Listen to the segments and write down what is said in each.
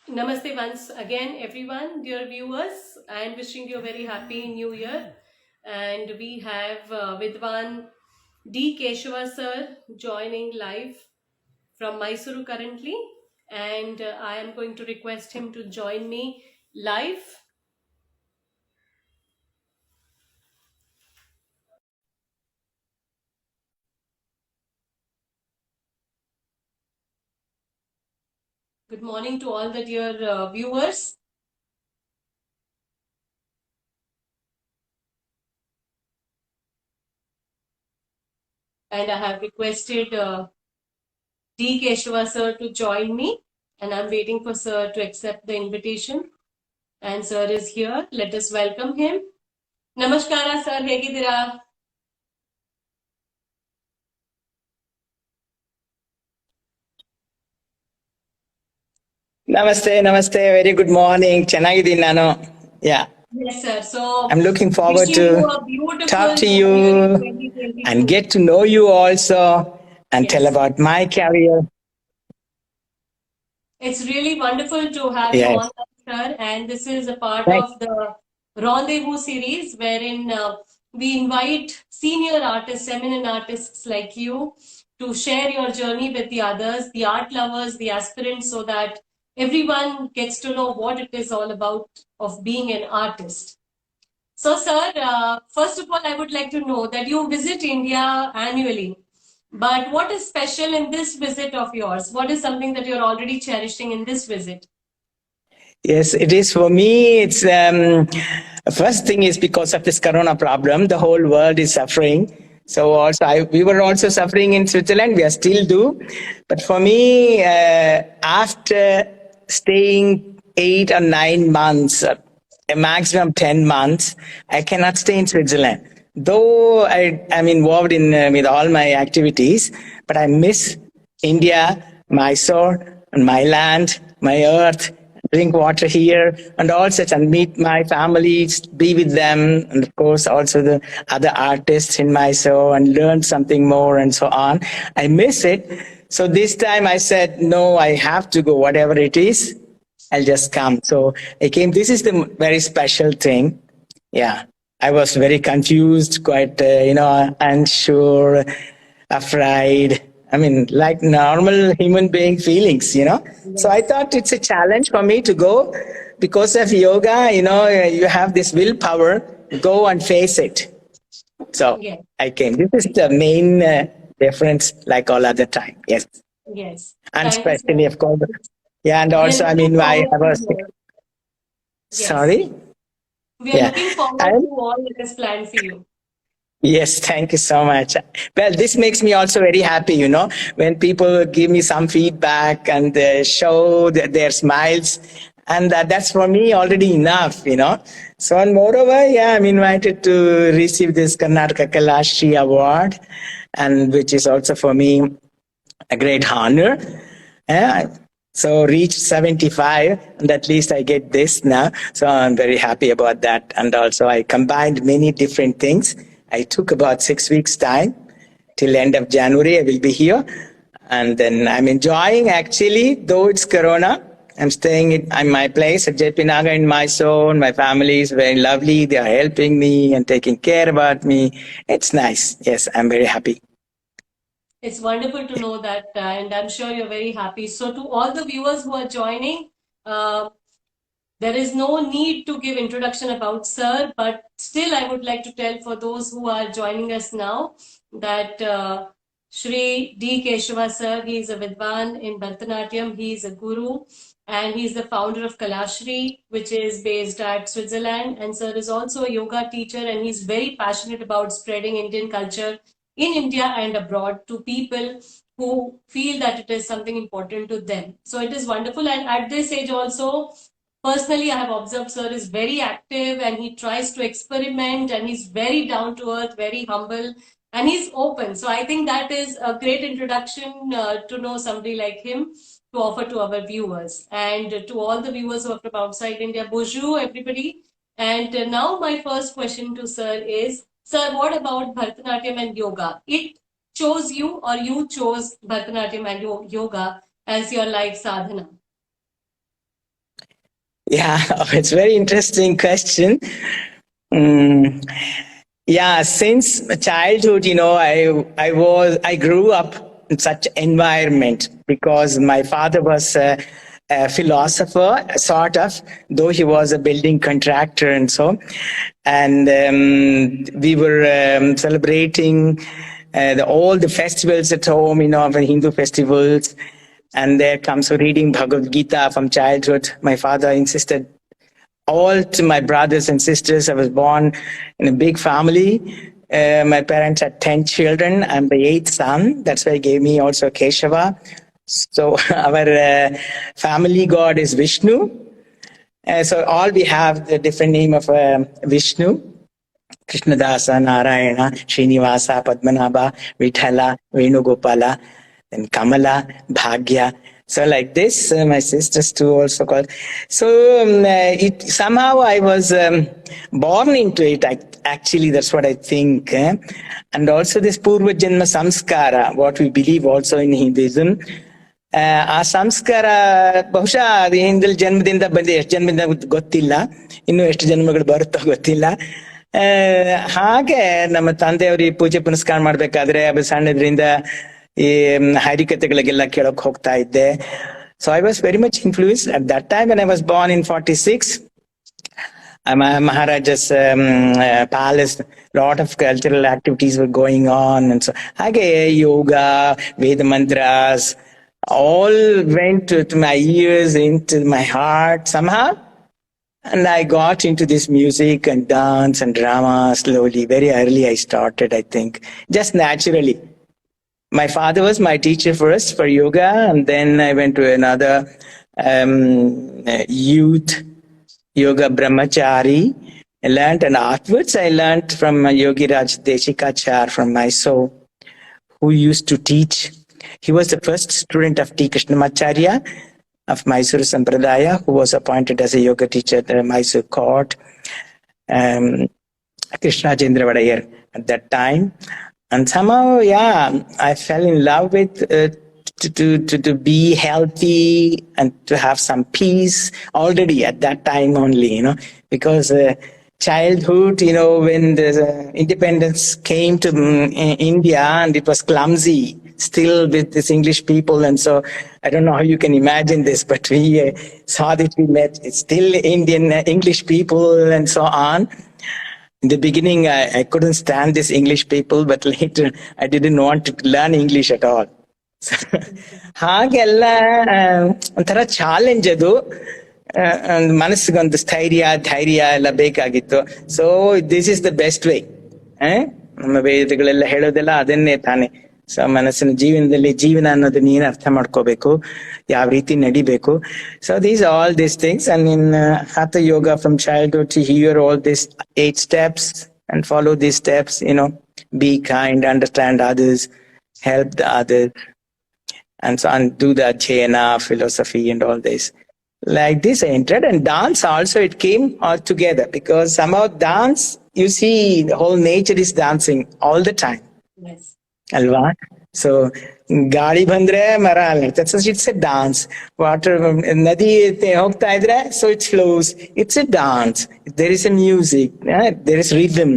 Namaste once again, everyone, dear viewers, and wishing you a very happy new year. And we have Vidwan D. Keshava sir joining live from Mysuru currently. And I am going to request him to join me live. Good morning to all the dear viewers. And I have requested D. Keshava sir to join me. And I'm waiting for sir to accept the invitation. And sir is here. Let us welcome him. ನಮಸ್ಕಾರ sir, ಹೇಗಿದ್ದೀರಾ? Namaste. Very good morning. ಚೆನ್ನಾಗಿದ್ದೀನಿ ನಾನು. Yeah. Yes, sir. So I'm looking forward wishing you to a beautiful talk to New Year you 2022. and get to know you also and tell Yes. about my career. It's really wonderful to have you Yes. on, sir. And this is a part Thank- of the Rendezvous series wherein we invite senior artists, eminent artists like you to share your journey with the others, the art lovers, the aspirants, so that everyone gets to know what it is all about of being an artist. So, sir, first of all, I would like to know that you visit India annually. But what is special in this visit of yours? What is something that you're already cherishing in this visit? Yes, it is for me. It's first thing is because of this corona problem, the whole world is suffering. So also, we were also suffering in Switzerland. We are still do, but for me, after staying 8 or 9 months, a maximum 10 months, I cannot stay in Switzerland. Though I'm involved in with all my activities, but I miss India, Mysore, and my land, my earth, drink water here and all such, and meet my family, be with them, and of course also the other artists in Mysore and learn something more and so on. I miss it. So this time I said, no, I have to go, whatever it is, I'll just come. So I came. This is the very special thing. Yeah. I was very confused, quite, unsure, afraid. I mean, like normal human being feelings, So I thought it's a challenge for me to go because of yoga, you have this willpower, go and face it. So Yes. I came. This is the main difference, like all other time. Yes. Yes. And Thank you, especially, sir. of course. Yeah. And We are also, I looking mean, I forward was, to more. Yes. sorry. We are Yeah. looking forward And to all that is planned for you. yes, thank you so much. Well, this makes me also very happy, when people give me some feedback and show their smiles. And that's for me already enough. So, and moreover, yeah, I'm invited to receive this Karnataka Kalashri Award, and which is also for me a great honor. Yeah. So reached 75, and at least I get this now. So I'm very happy about that. And also I combined many different things. I took about 6 weeks time till end of January. I will be here. And then I'm enjoying actually, though it's Corona. I'm staying at my place at JP Naga in Mysore. My family is very lovely. They are helping me and taking care about me. It's nice. Yes, I'm very happy. It's wonderful to know that, and I'm sure you're very happy. So, to all the viewers who are joining, there is no need to give introduction about Sir, but still I would like to tell for those who are joining us now that Shri D. Keshava Sir, he is a Vidwan in Bharatanatyam, he is a guru, and he is the founder of Kalashri, which is based at Switzerland. And Sir is also a yoga teacher, and he's very passionate about spreading Indian culture in India and abroad to people who feel that it is something important to them. So it is wonderful. And at this age also, personally, I have observed Sir is very active and he tries to experiment and he's very down to earth, very humble, and he's open. So I think that is a great introduction to know somebody like him to offer to our viewers. And to all the viewers who are from outside India, bonjour everybody. And now my first question to Sir is, Sir, what about Bharatanatyam and yoga? It chose you or you chose Bharatanatyam and yoga as your life sadhana? Yeah, it's a very interesting question. Mm, yeah, since childhood, I grew up in such environment because my father was a philosopher, sort of, though he was a building contractor and so. And we were celebrating all the festivals at home, the Hindu festivals. And there comes reading Bhagavad Gita from childhood. My father insisted all to my brothers and sisters. I was born in a big family. My parents had 10 children. I'm the eighth son. That's why he gave me also Keshava. So our family god is Vishnu. So all we have the different name of Vishnu. Krishnadasa, Narayana, Srinivasa, Padmanabha, Vithala, Venugopala, and Kamala, Bhagya. So like this, my sisters too also called. So it somehow I was born into it. Actually, that's what I think. And also this Purva Janma Samskara, what we believe also in Hinduism. ಆ ಸಂಸ್ಕಾರ ಬಹುಶಃ ಅದು ಹಿಂದಲ್ಲಿ ಜನ್ಮದಿಂದ ಬಂದು ಎಷ್ಟು ಜನ್ಮದಿಂದ ಗೊತ್ತಿಲ್ಲ, ಇನ್ನು ಎಷ್ಟು ಜನ್ಮಗಳು ಬರುತ್ತೋ ಗೊತ್ತಿಲ್ಲ. ಹಾಗೆ ನಮ್ಮ ತಂದೆಯವ್ರಿಗೆ ಪೂಜೆ ಪುನಸ್ಕಾರ ಮಾಡ್ಬೇಕಾದ್ರೆ ಸಣ್ಣದ್ರಿಂದ ಈ ಹರಿಕತೆಗಳಿಗೆಲ್ಲ ಕೇಳಕ್ ಹೋಗ್ತಾ ಇದ್ದೆ. So I was very much influenced at that time when I was born in 46. Maharaja's palace, lot of cultural activities were going on, and so hage yoga, Veda mantras, all went to my ears, into my heart somehow. And I got into this music and dance and drama slowly. Very early I started, I think, just naturally. My father was my teacher first for yoga, and then I went to another youth yoga brahmachari. I learned, and afterwards I learned from Yogi Raj Deshikachar from Mysore, who used to teach. He was the first student of T. Krishnamacharya of Mysore Sampradaya, who was appointed as a yoga teacher at the Mysore court. Krishnajendra Vadayar at that time. And somehow, yeah, I fell in love with to be healthy and to have some peace already at that time only, because childhood, when the independence came to India, and it was clumsy still with this English people, and so I don't know how you can imagine this, but we saw that we met still Indian English people and so on. In the beginning, I couldn't stand these English people, but later I didn't want to learn English at all. ಹಾಗೆಲ್ಲ ಒಂಥರ challenge ಅದು. ಮನಸ್ಸಿಗೊಂದು ಸ್ಥೈರ್ಯ ಧೈರ್ಯ ಎಲ್ಲ ಬೇಕಾಗಿತ್ತು. So this is the best way. ನಮ್ಮ ವೇದಗಳೆಲ್ಲ ಹೇಳೋದೆಲ್ಲ ಅದನ್ನೇ ತಾನೆ. So ಮನಸ್ಸಿನ ಜೀವನದಲ್ಲಿ ಜೀವನ ಅನ್ನೋದು ನೀನು ಅರ್ಥ ಮಾಡ್ಕೋಬೇಕು, ಯಾವ ರೀತಿ ನಡಿಬೇಕು. So these all these things, and in Hatha yoga from childhood to hear all these 8 steps and follow these steps, be kind, understand others, help the others, and so on, do the Jayana philosophy and all this. Like this I entered, and dance also, it came all together, because somehow dance, you see, the whole nature is dancing all the time. Yes. Alva? So ಗಾಳಿ ಬಂದ್ರೆ ಮರ ಅಲ್ಲಿರ್ತದೆ. So it's a dance. Water, ನದಿ ಹೋಗ್ತಾ ಇದ್ರೆ, so it flows. It's a dance. There is a music, there is rhythm.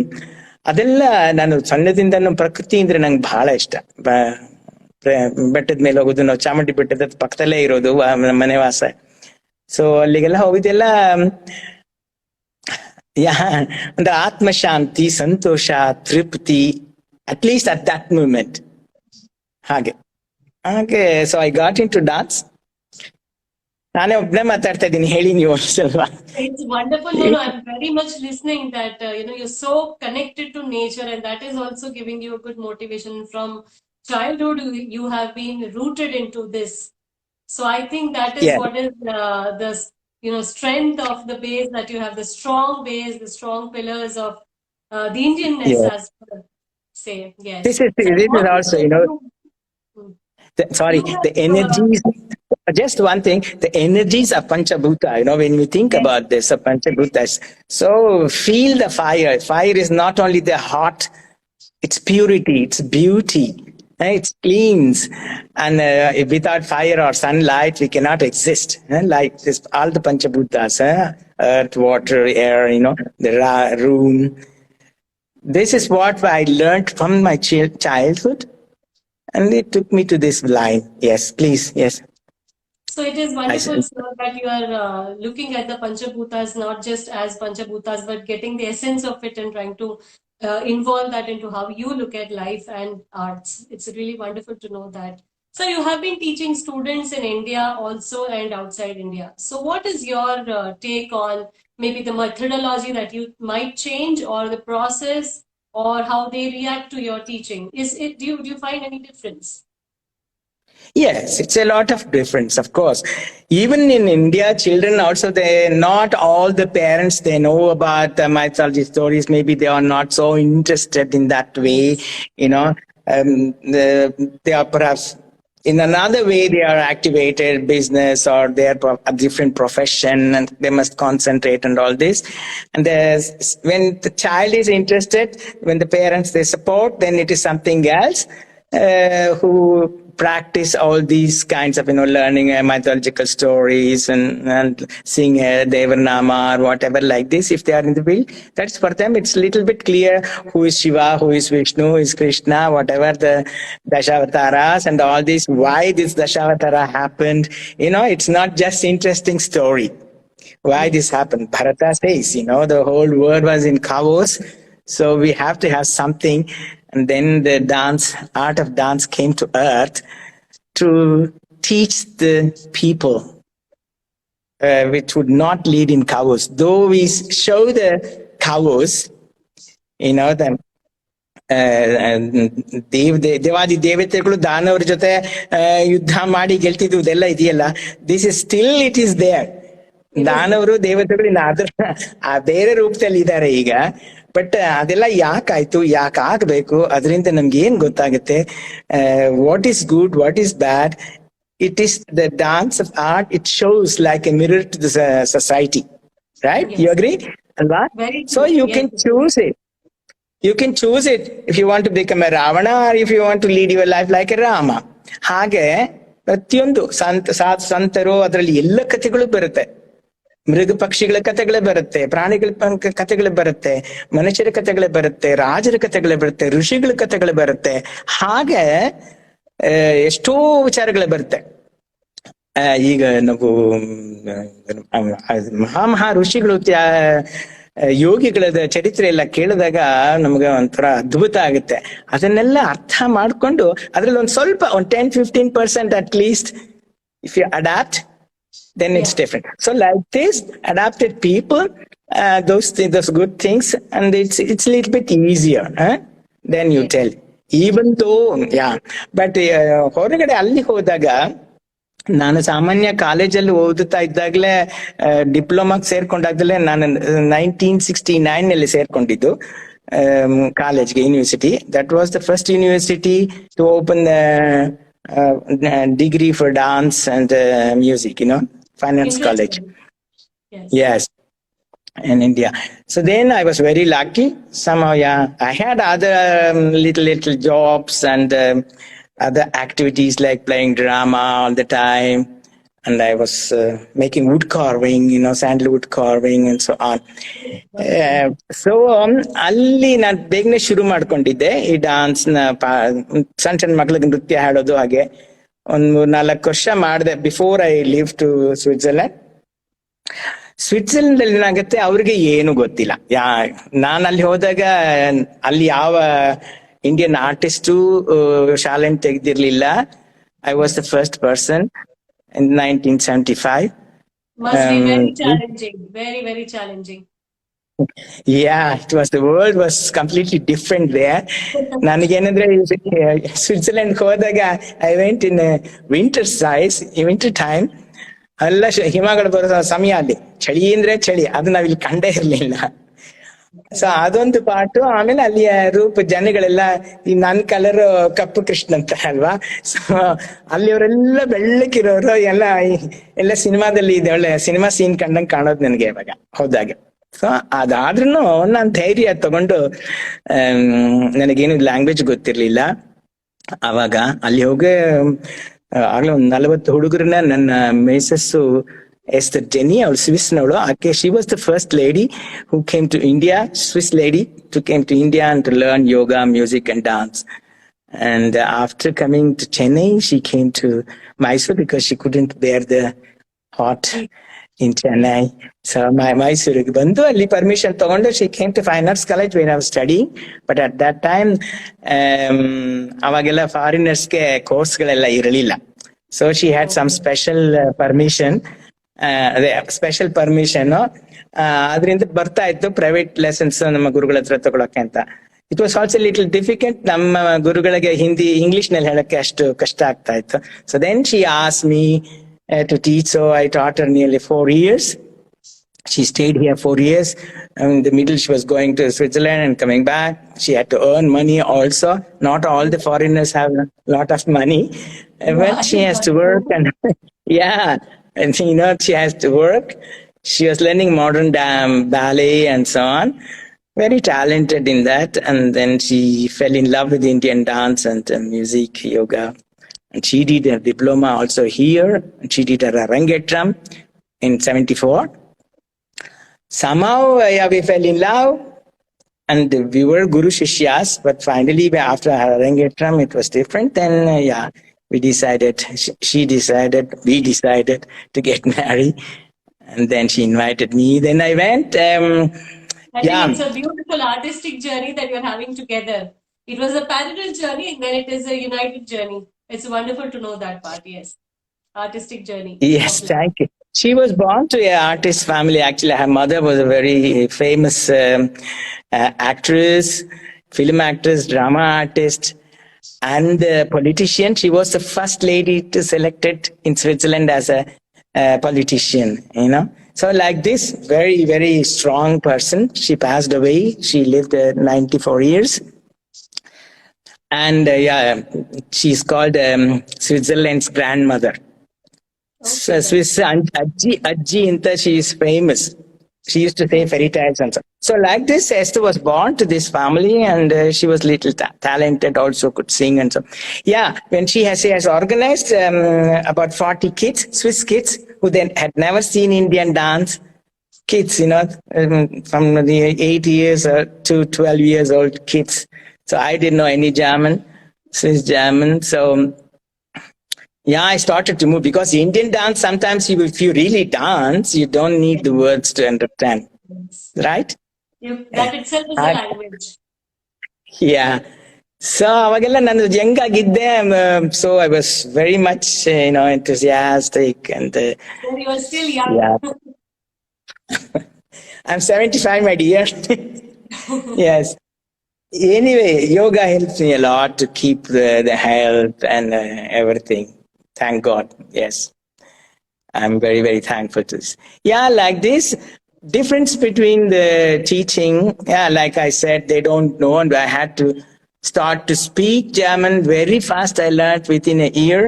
ಅದೆಲ್ಲ ನಾನು ಸಣ್ಣದಿಂದ ಪ್ರಕೃತಿ ಅಂದ್ರೆ ನಂಗೆ ಬಹಳ ಇಷ್ಟ. ಬೆಟ್ಟದ ಮೇಲೆ ಹೋಗುದು, ನಾವು ಚಾಮುಂಡಿ ಬೆಟ್ಟದ ಪಕ್ಕದಲ್ಲೇ ಇರೋದು ಮನೆ ವಾಸ. ಸೊ ಅಲ್ಲಿಗೆಲ್ಲ ಹೋಗಿದ್ದೆಲ್ಲ ಒಂದು ಆತ್ಮಶಾಂತಿ, ಸಂತೋಷ, ತೃಪ್ತಿ, at least at that moment. ಹಾಗೆ so I got into dance. ನಾನೇ ಒಬ್ಬನೇ ಮಾತಾಡ್ತಾ ಇದ್ದೀನಿ, ಹೇಳಿ ನೀವು ಸ್ವಲ್ಪ. It's wonderful. No, I'm very much listening that, you're so connected to nature, and that is also giving you a good motivation. From childhood, you have been rooted into this. So I think that is what is the strength of the base that you have, the strong base, the strong pillars of the Indianness, as well. Say, yes. This is also, the energies. Just one thing, the energies of Panchabhuta, when we think about this, of Panchabhutas. So feel the fire. Fire is not only the hot, it's purity, it's beauty. It cleans, and without fire or sunlight, we cannot exist. Like this, all the Panchabhutas, earth, water, air, the room. This is what I learned from my childhood, and it took me to this line. Yes, please, yes. So it is wonderful, sir, that you are looking at the Panchabhutas not just as Panchabhutas, but getting the essence of it and trying to involve that into how you look at life and arts. It's really wonderful to know that. So you have been teaching students in India also and outside India. So what is your take on maybe the methodology that you might change, or the process, or how they react to your teaching? Do you find any difference? Yes, it's a lot of difference, of course. Even in India, children also, not all the parents, they know about the mythology stories. Maybe they are not so interested in that way, they are perhaps in another way, they are activated business, or they are a different profession, and they must concentrate and all this. And when the child is interested, when the parents, they support, then it is something else. Who practice all these kinds of learning mythological stories and sing Devanama or whatever like this. If they are in the field, that's for them. It's a little bit clear who is Shiva, who is Vishnu, who is Krishna, whatever the Dashavasaras and all this. Why this Dashavatara happened? It's not just interesting story. Why this happened? Bharata says, the whole world was in chaos. So we have to have something. And then the art of dance came to earth to teach the people, which would not lead in chaos. Though we show the chaos, the ದೇವಾದಿ ದೇವತೆಗಳು ದಾನವರ ಜೊತೆ ಯುದ್ಧ ಮಾಡಿ ಗೆಲ್ತಿದ್ದು ಇದೆಲ್ಲ ಇದೆಯಲ್ಲ, this is still it is there. ದಾನವರು ದೇವತೆಗಳು ಬೇರೆ ರೂಪದಲ್ಲಿ ಇದ್ದಾರೆ ಈಗ. ಬಟ್ ಅದೆಲ್ಲ ಯಾಕಾಯ್ತು, ಯಾಕಾಗ್ಬೇಕು, ಅದರಿಂದ ನಮ್ಗೆ ಏನ್ ಗೊತ್ತಾಗುತ್ತೆ, what is good, what is bad. It is the dance of art. It shows like a mirror to the society, right? Yes. You agree? So you can choose it. You can choose it if you want to become a Ravana, or if you want to lead your life like a Rama. ಹಾಗೆ ಪ್ರತಿಯೊಂದು ಸಂತರು ಅದರಲ್ಲಿ ಎಲ್ಲ ಕಥೆಗಳು ಬರುತ್ತೆ. ಮೃಗ ಪಕ್ಷಿಗಳ ಕಥೆಗಳೇ ಬರುತ್ತೆ, ಪ್ರಾಣಿಗಳ ಕಥೆಗಳೇ ಬರುತ್ತೆ, ಮನುಷ್ಯರ ಕಥೆಗಳೇ ಬರುತ್ತೆ, ರಾಜರ ಕಥೆಗಳೇ ಬರುತ್ತೆ, ಋಷಿಗಳ ಕಥೆಗಳೇ ಬರುತ್ತೆ. ಹಾಗೆ ಎಷ್ಟೋ ವಿಚಾರಗಳೇ ಬರುತ್ತೆ. ಈಗ ನಾವು ಮಹಾ ಋಷಿಗಳು ಯೋಗಿಗಳ ಚರಿತ್ರೆ ಎಲ್ಲ ಕೇಳಿದಾಗ ನಮ್ಗೆ ಒಂಥರ ಅದ್ಭುತ ಆಗುತ್ತೆ. ಅದನ್ನೆಲ್ಲ ಅರ್ಥ ಮಾಡ್ಕೊಂಡು ಅದ್ರಲ್ಲಿ ಒಂದ್ ಸ್ವಲ್ಪ 10-15% at least if you adapt, then it's different. So like this, adapted people, those good things, and it's a little bit easier then you tell. Even though, but ಹೊರಗಡೆ ಅಲ್ಲಿ ಹೋದಾಗ, ನಾನು ಸಾಮಾನ್ಯ ಕಾಲೇಜಲ್ಲಿ ಓದುತ್ತಾ ಇದ್ದಾಗಲೇ ಡಿಪ್ಲೊಮಾಗೆ ಸೇರ್ಕೊಂಡಾಗ್ಲೇ ನಾನು 1969 ಸೇರ್ಕೊಂಡಿದ್ದು ಕಾಲೇಜ್ಗೆ, university. That was the first university to open degree for dance and music, finance college. Yes, in India. So then I was very lucky. Somehow, I had other little jobs and other activities like playing drama all the time. And I was making wood carving, sandalwood carving and so on. So ಅಲ್ಲಿ ನಾನು ಬೇಗನೆ ಶುರು ಮಾಡ್ಕೊಂಡಿದ್ದೆ ಈ dance ನ. ಸಣ್ಣ ಮಕ್ಳಿಗೆ ನೃತ್ಯ ಹಾಡೋದು, ಹಾಗೆ ಒಂದ್ 3-4 ವರ್ಷ ಮಾಡಿದೆ before I live to Switzerland. Switzerland ಅಲ್ಲಿ ಏನಾಗುತ್ತೆ, ಅವ್ರಿಗೆ ಏನು ಗೊತ್ತಿಲ್ಲ. ನಾನು ಅಲ್ಲಿ ಹೋದಾಗ ಅಲ್ಲಿ ಯಾವ ಇಂಡಿಯನ್ ಆರ್ಟಿಸ್ಟು ಶಾಲೆಂಟ್ ತೆಗೆದಿರ್ಲಿಲ್ಲ. I was the first person in 1975. Must be very challenging, very, very challenging. Yeah, it was, the world was completely different there. ನನಗೇನಂದ್ರೆ ಸ್ವಿಟ್ಜರ್ಲೆಂಡ್ ಹೋದಾಗ I went in winter time. ಎಲ್ಲ ಹಿಮಗಳು ಬರೋ ಸಮಯ, ಅಲ್ಲಿ ಚಳಿ ಅಂದ್ರೆ ಚಳಿ, ಅದು ನಾವಿಲ್ಲಿ ಕಂಡೇ ಇರ್ಲಿಲ್ಲ. ಸೊ ಅದೊಂದು ಪಾಟು. ಆಮೇಲೆ ಅಲ್ಲಿಯ ಜನಗಳೆಲ್ಲ ಈ ನನ್ ಕಲರ್ ಕಪ್ಪು ಕೃಷ್ಣ ಅಂತ ಅಲ್ವಾ, ಸೊ ಅಲ್ಲಿಯವರೆಲ್ಲ ಬೆಳ್ಳಕ್ಕಿರೋರು ಎಲ್ಲ ಸಿನಿಮಾದಲ್ಲಿ ಇದೆ, ಒಳ್ಳೆ ಸಿನಿಮಾ ಸೀನ್ ಕಂಡಂಗ್ ಕಾಣೋದು ನನಗೆ ಇವಾಗ ಹೋದಾಗ. ಸೊ ಅದಾದ್ರೂ ನಾನ್ ಧೈರ್ಯ ತಗೊಂಡು, ನನಗೇನು ಲ್ಯಾಂಗ್ವೇಜ್ ಗೊತ್ತಿರ್ಲಿಲ್ಲ, ಅವಾಗ ಅಲ್ಲಿ ಹೋಗಿ ಆಗ್ಲೇ ಒಂದ್ 40 ಹುಡುಗರನ್ನ ನನ್ನ ಮಿಸಸ್ಸು ಎಸ್ತರ್ ಜೆನಿ ಅವಳು ಸ್ವಿಸ್ನವಳು. ಆಕೆ she was the first lady who came to India, Swiss lady to came to India and to learn yoga, music and dance. And after coming to Chennai, she came to Mysore because she couldn't bear the hot in Chennai. So Mysore ಬಂದು ಅಲ್ಲಿ permission ತಗೊಂಡು she came to Fine Arts College where I was studying. But at that time ಅವಾಗೆಲ್ಲ ಫಾರಿನರ್ಸ್ಗೆ ಕೋರ್ಸ್ಗಳೆಲ್ಲ ಇರಲಿಲ್ಲ. So she had some special permission. ಅದೇ special permission ಅದರಿಂದ ಬರ್ತಾ ಇತ್ತು private lessons ನಮ್ಮ ಗುರುಗಳ ಹತ್ರ ತಗೊಳಕ್ಕೆ ಅಂತ. It was also little difficult. ನಮ್ಮ ಗುರುಗಳಿಗೆ ಹಿಂದಿ ಇಂಗ್ಲಿಷ್ ನಲ್ಲಿ ಹೇಳಕ್ಕೆ ಅಷ್ಟು ಕಷ್ಟ ಆಗ್ತಾ ಇತ್ತು. So then she asked me to teach. So I taught her nearly 4 years. She stayed here 4 years. In the middle, she was going to Switzerland and coming back. She had to earn money also. Not all the foreigners have a lot of money. But she has to work and yeah, and she has to work. She was learning modern ballet and so on. Very talented in that. And then she fell in love with Indian dance and music, yoga. And she did a diploma also here. And she did her Arangetram in 74. Somehow we fell in love and we were Guru Shishyas, but finally after Arangetram it was different. Then we decided, we decided to get married, and then she invited me. Then I went. I think it's a beautiful artistic journey that you're having together. It was a parallel journey and then it is a united journey. It's wonderful to know that part, yes. Artistic journey. Yes, thank you. She was born to an artist family. Actually, her mother was a very famous actress, film actress, drama artist, and politician. She was the first lady to selected in Switzerland as a politician, So like this, very, very strong person. She passed away. She lived 94 years. And she's called Switzerland's grandmother. Okay. Swiss Ajji Inta, she is famous. She used to say fairy tales and so. So like this, Esther was born to this family, and she was little talented, also could sing and so. Yeah, when she has organized about 40 kids, Swiss kids, who then had never seen Indian dance. Kids, from the 8 years to 12 years old kids. So I didn't know any German, Swiss German. So yeah, I started to move because Indian dance, sometimes if you really dance, you don't need the words to understand. Right? That itself is a language. Yeah. So ಅವಾಗೆಲ್ಲ ನಾನು Young ಆಗಿದ್ದೆ. So I was very much enthusiastic and you were still young. Yeah. I'm 75, my dear. Yes. Anyway, yoga helps me a lot to keep the health and everything. Thank God. Yes. I'm very, very thankful to this. Yeah, like this. Difference between the teaching, like I said, they don't know, and I had to start to speak German very fast. I learned within a year,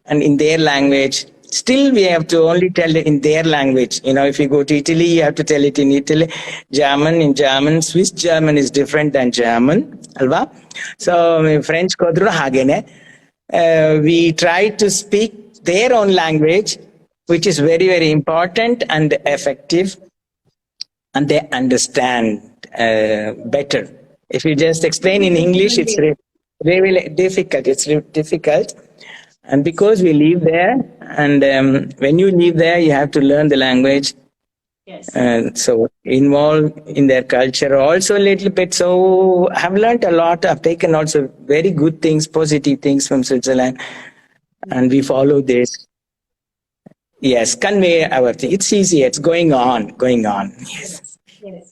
and in their language. Still, we have to only tell it in their language. If you go to Italy, you have to tell it in Italy. German in German. Swiss German is different than German. Alva? So, French kodru hagene. We try to speak their own language, which is very, very important and effective. And they understand better. If you just explain in English, it's really difficult. It's difficult. And because we live there, and when you live there, you have to learn the language. Yes. So involved in their culture also a little bit. So I've learned a lot. I've taken also very good things, positive things from Switzerland. And we follow this. Yes, convey our thing. It's easy. It's going on. Yes. Yes.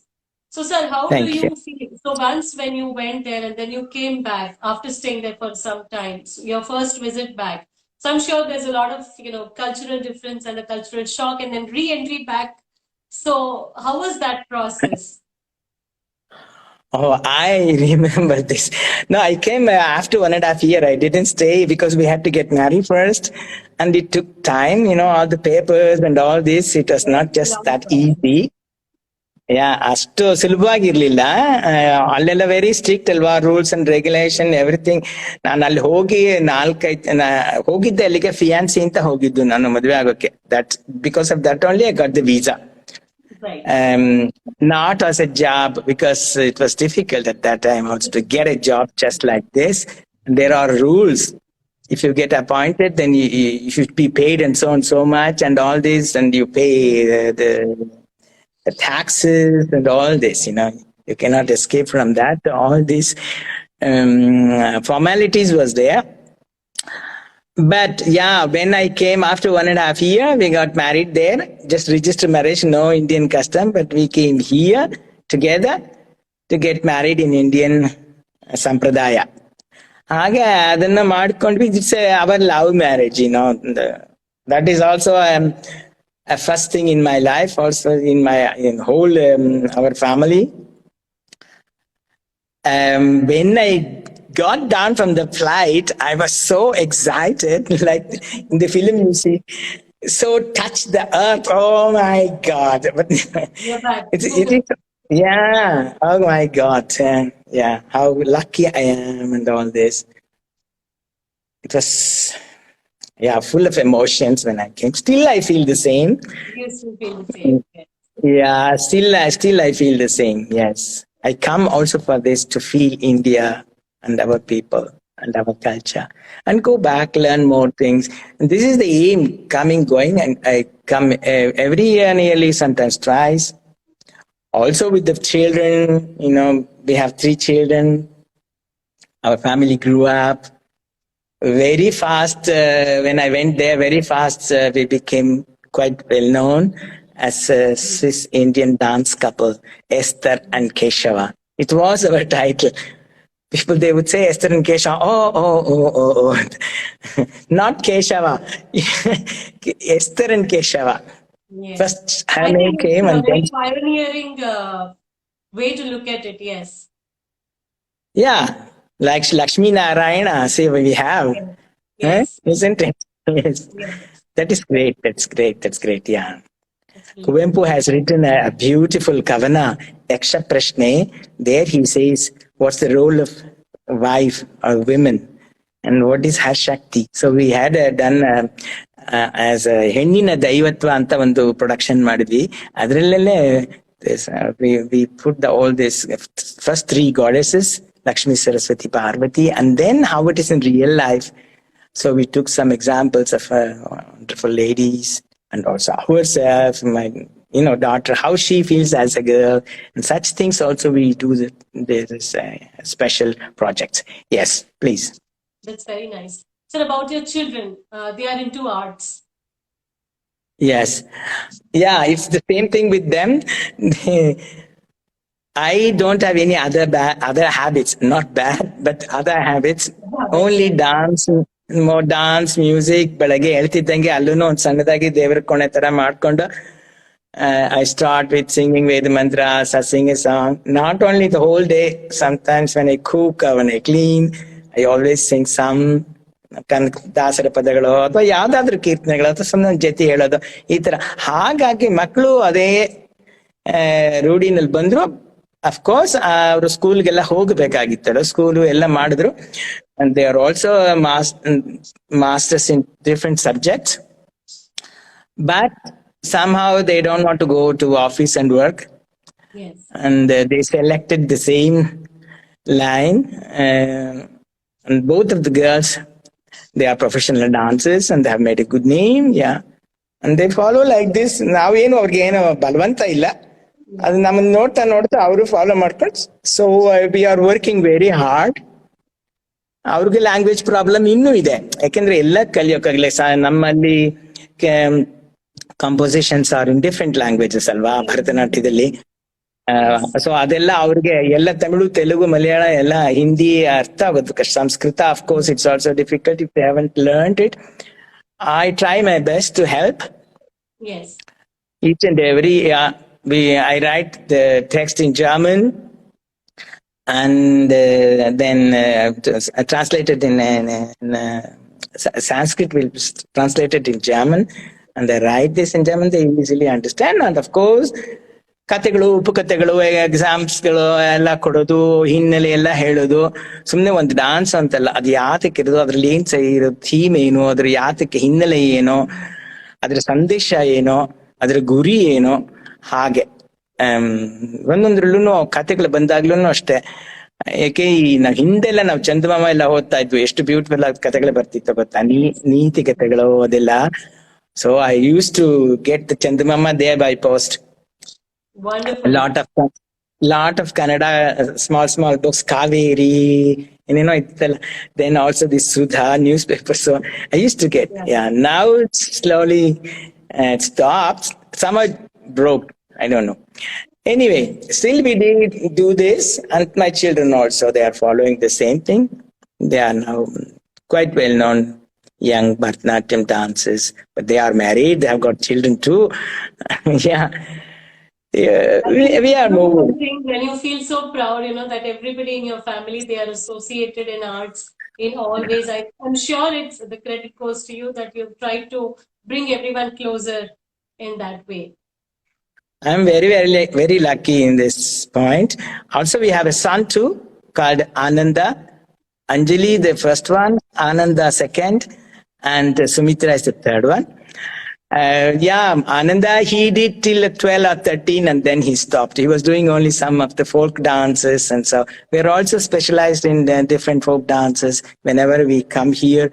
So, sir, how Thank do you you. feel? So, once when you went there and then you came back after staying there for some time, so your first visit back. So, I'm sure there's a lot of cultural difference and a cultural shock, and then re-entry back. So, how was that process? Oh, I remember this. No, I came after 1.5 years. I didn't stay because we had to get married first. And it took time, all the papers and all this. It was not just that easy. ಯಾ ಅಷ್ಟು ಸುಲಭವಾಗಿರ್ಲಿಲ್ಲ. ಅಲ್ಲೆಲ್ಲ very strict ಅಲ್ವಾ, rules and regulation everything. ನಾನು ಅಲ್ಲಿ ಹೋಗಿ ಹೋಗಿದ್ದೆ ಅಲ್ಲಿಗೆ fiancée ಅಂತ ಹೋಗಿದ್ದು ನಾನು ಮದುವೆ ಆಗೋಕೆ. That because of that only I got the visa. Right. Not as a job, because it was difficult at that time also to get a job just like this. There are rules. If you get appointed, then you should be paid and so much and all this, and you pay the taxes and all this. You cannot escape from that. All these formalities was there. But yeah, when I came after 1.5 years, we got married there. Just registered marriage, no Indian custom, but we came here together to get married in Indian sampradaya. ಹಾಗೆ ಅದನ್ನ ಮಾಡ್ಕೊಂಡ್ವಿ. It's hour love marriage. That is also a first thing in my life, also in whole our family. When I got down from the flight, I was so excited, like in the film you see, so touch the earth. Oh my God! But You're back. it is, yeah. Oh my God! Yeah, how lucky I am and all this. It was, yeah, full of emotions when I came. Still, I feel the same. You still feel the same. Yes. Yeah, still I feel the same. Yes, I come also for this, to feel India and our people and our culture, and go back, learn more things. And this is the aim, coming, going, and I come every year nearly, sometimes twice. Also with the children, we have 3 children. Our family grew up very fast. When I went there, very fast, we became quite well known as a Swiss Indian dance couple, Esther and Keshava. It was our title. People, they would say Esther and Keshava. Oh. Not Keshava. Esther and Keshava. Yes. First her I name think came it's and a very then, pioneering way to look at it. Yes. yeah, like Lakshmi Narayana, say we have. Yes. Isn't it? Yes. Yes. That is great. That's great. Yeah. That's really Kuvempu has written a beautiful kavana, Yaksha Prashne. There he says, what's the role of wife or women, and what is her Shakti? So we had done as a ಹೆಣ್ಣಿನ ದೈವತ್ವ ಅಂತ ಒಂದು production ಮಾಡಿದ್ವಿ. ಅದರಲ್ಲೆಲ್ಲೇ we put all this first 3 goddesses, Lakshmi, Saraswati, Parvati, and then how it is in real life. So we took some examples of wonderful ladies, and also ourselves, my daughter, how she feels as a girl, and such things also we do. This special projects. Yes, please. That's very nice. Sir, about your children, they are into arts. Yes, yeah, it's the same thing with them. I don't have any other habits, not bad, but other habits. Only dance, more dance, music. ಬೆಳಗ್ಗೆ ಹೇಳ್ತಿದ್ದಂಗೆ ಅಲ್ಲೂ ಒಂದು ಸಣ್ಣದಾಗಿ ದೇವರ ಕೋಣೆ ತರ ಮಾಡ್ಕೊಂಡು I start with singing Veda mantras, I sing a song. Not only the whole day, sometimes when I cook or when I clean, I always sing some ದಾಸರ ಪದಗಳು ಅಥವಾ ಯಾವ್ದಾದ್ರು ಕೀರ್ತನೆಗಳು ಅಥವಾ ಸುಮ್ಮನೆ ಜೊತೆ ಹೇಳೋದು, ಈ ತರ. ಹಾಗಾಗಿ ಮಕ್ಕಳು ಅದೇ ರೂಢಿನಲ್ಲಿ ಬಂದ್ರು. ಅಫ್ಕೋರ್ಸ್ ಅವರು ಸ್ಕೂಲ್ಗೆಲ್ಲ ಹೋಗಬೇಕಾಗಿತ್ತಲ್ಲ, ಸ್ಕೂಲು ಎಲ್ಲ ಮಾಡಿದ್ರು. and they are also masters in different subjects, but somehow they don't want to go to office and work. Yes. And they selected the same line, and both of the girls, they are professional dancers and they have made a good name. Yeah, and they follow like this. ನಾವೇನು ಅವ್ರಿಗೆ ಏನು ಬಲವಂತ ಇಲ್ಲ, ಅದು ನಮ್ಮನ್ನ ನೋಡ್ತಾ ಅವರು follow ಮಾಡ್ಕೊಂಡು. So we are working very hard. ಅವ್ರಿಗೆ ಲ್ಯಾಂಗ್ವೇಜ್ ಪ್ರಾಬ್ಲಮ್ ಇನ್ನೂ ಇದೆ, ಯಾಕೆಂದ್ರೆ ಎಲ್ಲ ಕಲಿಯೋಕ್ಕಾಗಲಿ. ನಮ್ಮಲ್ಲಿ compositions are in different languages ಅಲ್ವಾ ಭರತನಾಟ್ಯದಲ್ಲಿ. ಸೊ ಅದೆಲ್ಲ ಅವ್ರಿಗೆ ಎಲ್ಲ ತಮಿಳು, ತೆಲುಗು, ಮಲಯಾಳ ಎಲ್ಲ, ಹಿಂದಿ ಅರ್ಥ ಆಗೋದು ಕಷ್ಟ. Sanskrit of course it's also difficult if they haven't learned it. I try my best to help. Yes. Each and every I write the text in German, and then translated in Sanskrit will translate it in German, and they write this in German. They easily understand, and of course ಕತೆಗಳು, ಉಪಕಥೆಗಳು, ಎಕ್ಸಾಮ್ಸ್ಗಳು ಎಲ್ಲ ಕೊಡೋದು, ಹಿನ್ನೆಲೆ ಎಲ್ಲ ಹೇಳೋದು. ಸುಮ್ನೆ ಒಂದು dance ಅಂತಲ್ಲ, ಅದು ಯಾತಕ್ಕೆ ಇರೋದು, ಅದ್ರಲ್ಲಿ ಏನ್ ಇರೋ ಥೀಮ್ ಏನು, ಅದ್ರ ಯಾತಕ್ಕೆ ಹಿನ್ನೆಲೆ ಏನೋ, ಅದ್ರ ಸಂದೇಶ ಏನೋ, ಅದ್ರ ಗುರಿ ಏನೋ, ಹಾಗೆ ಒಂದೊಂದ್ರಲ್ಲೂ ಕತೆಗಳು ಬಂದಾಗ್ಲೂ ಅಷ್ಟೇ. ಯಾಕೆ ನಾವ್ ಹಿಂದೆಲ್ಲ ನಾವು ಚಂದಮಾಮ ಎಲ್ಲ ಓದ್ತಾ ಇದ್ವಿ, ಎಷ್ಟು ಬ್ಯೂಟಿಫುಲ್ ಆಗಿ ಕತೆಗಳು ಬರ್ತಿತ್ತು ಗೊತ್ತಾ, ನೀತಿ ಕತೆಗಳು ಅದೆಲ್ಲ. So I use to get the Chandamama there by post. Wonderful. Lot of Kannada small books, Kaveri, ittella. Then also this Sudha newspaper. So I used to get, now it's slowly it stopped. Somehow broke. I don't know. Anyway, still we did do this, and my children also, they are following the same thing. They are now quite well known young Bharatanatyam dancers, but they are married, they have got children too. Yeah. We are moving. When you feel so proud, that everybody in your family, they are associated in arts in all ways. I'm sure the credit goes to you that you've tried to bring everyone closer in that way. I'm very lucky in this point. Also, we have a son too called Ananda. Anjali, the first one, Ananda second, and Sumitra is the third one. Ananda, he did till 12 or 13 and then he stopped. He was doing only some of the folk dances, and so we're also specialized in different folk dances. Whenever we come here,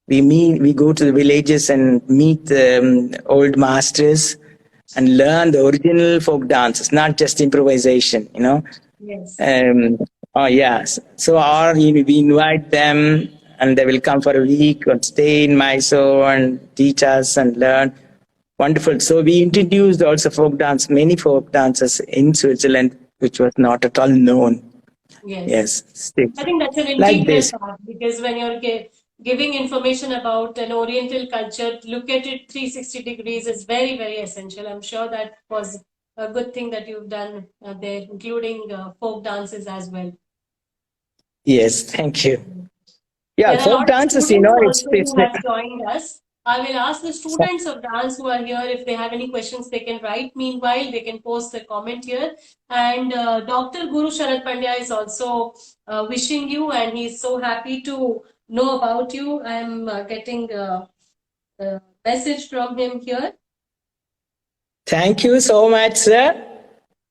we go to the villages and meet old masters and learn the original folk dances, not just improvisation, Yes. So we invite them, and they will come for a week or stay in Mysore and teach us and learn. Wonderful. So we introduced also many folk dances in Switzerland, which was not at all known. Yes. I think that's an integral part, because when you're giving information about an Oriental culture, look at it 360 degrees is very, very essential. I'm sure that was a good thing that you've done there, including folk dances as well. Yes, thank you. Yeah, folk dances, it's have joined us. I will ask the students of dance who are here, if they have any questions, they can write. Meanwhile, they can post a comment here. And Dr. Guru Sharad Pandya is also wishing you, and he's so happy to know about you. I'm getting a message from him here. Thank you so much, sir.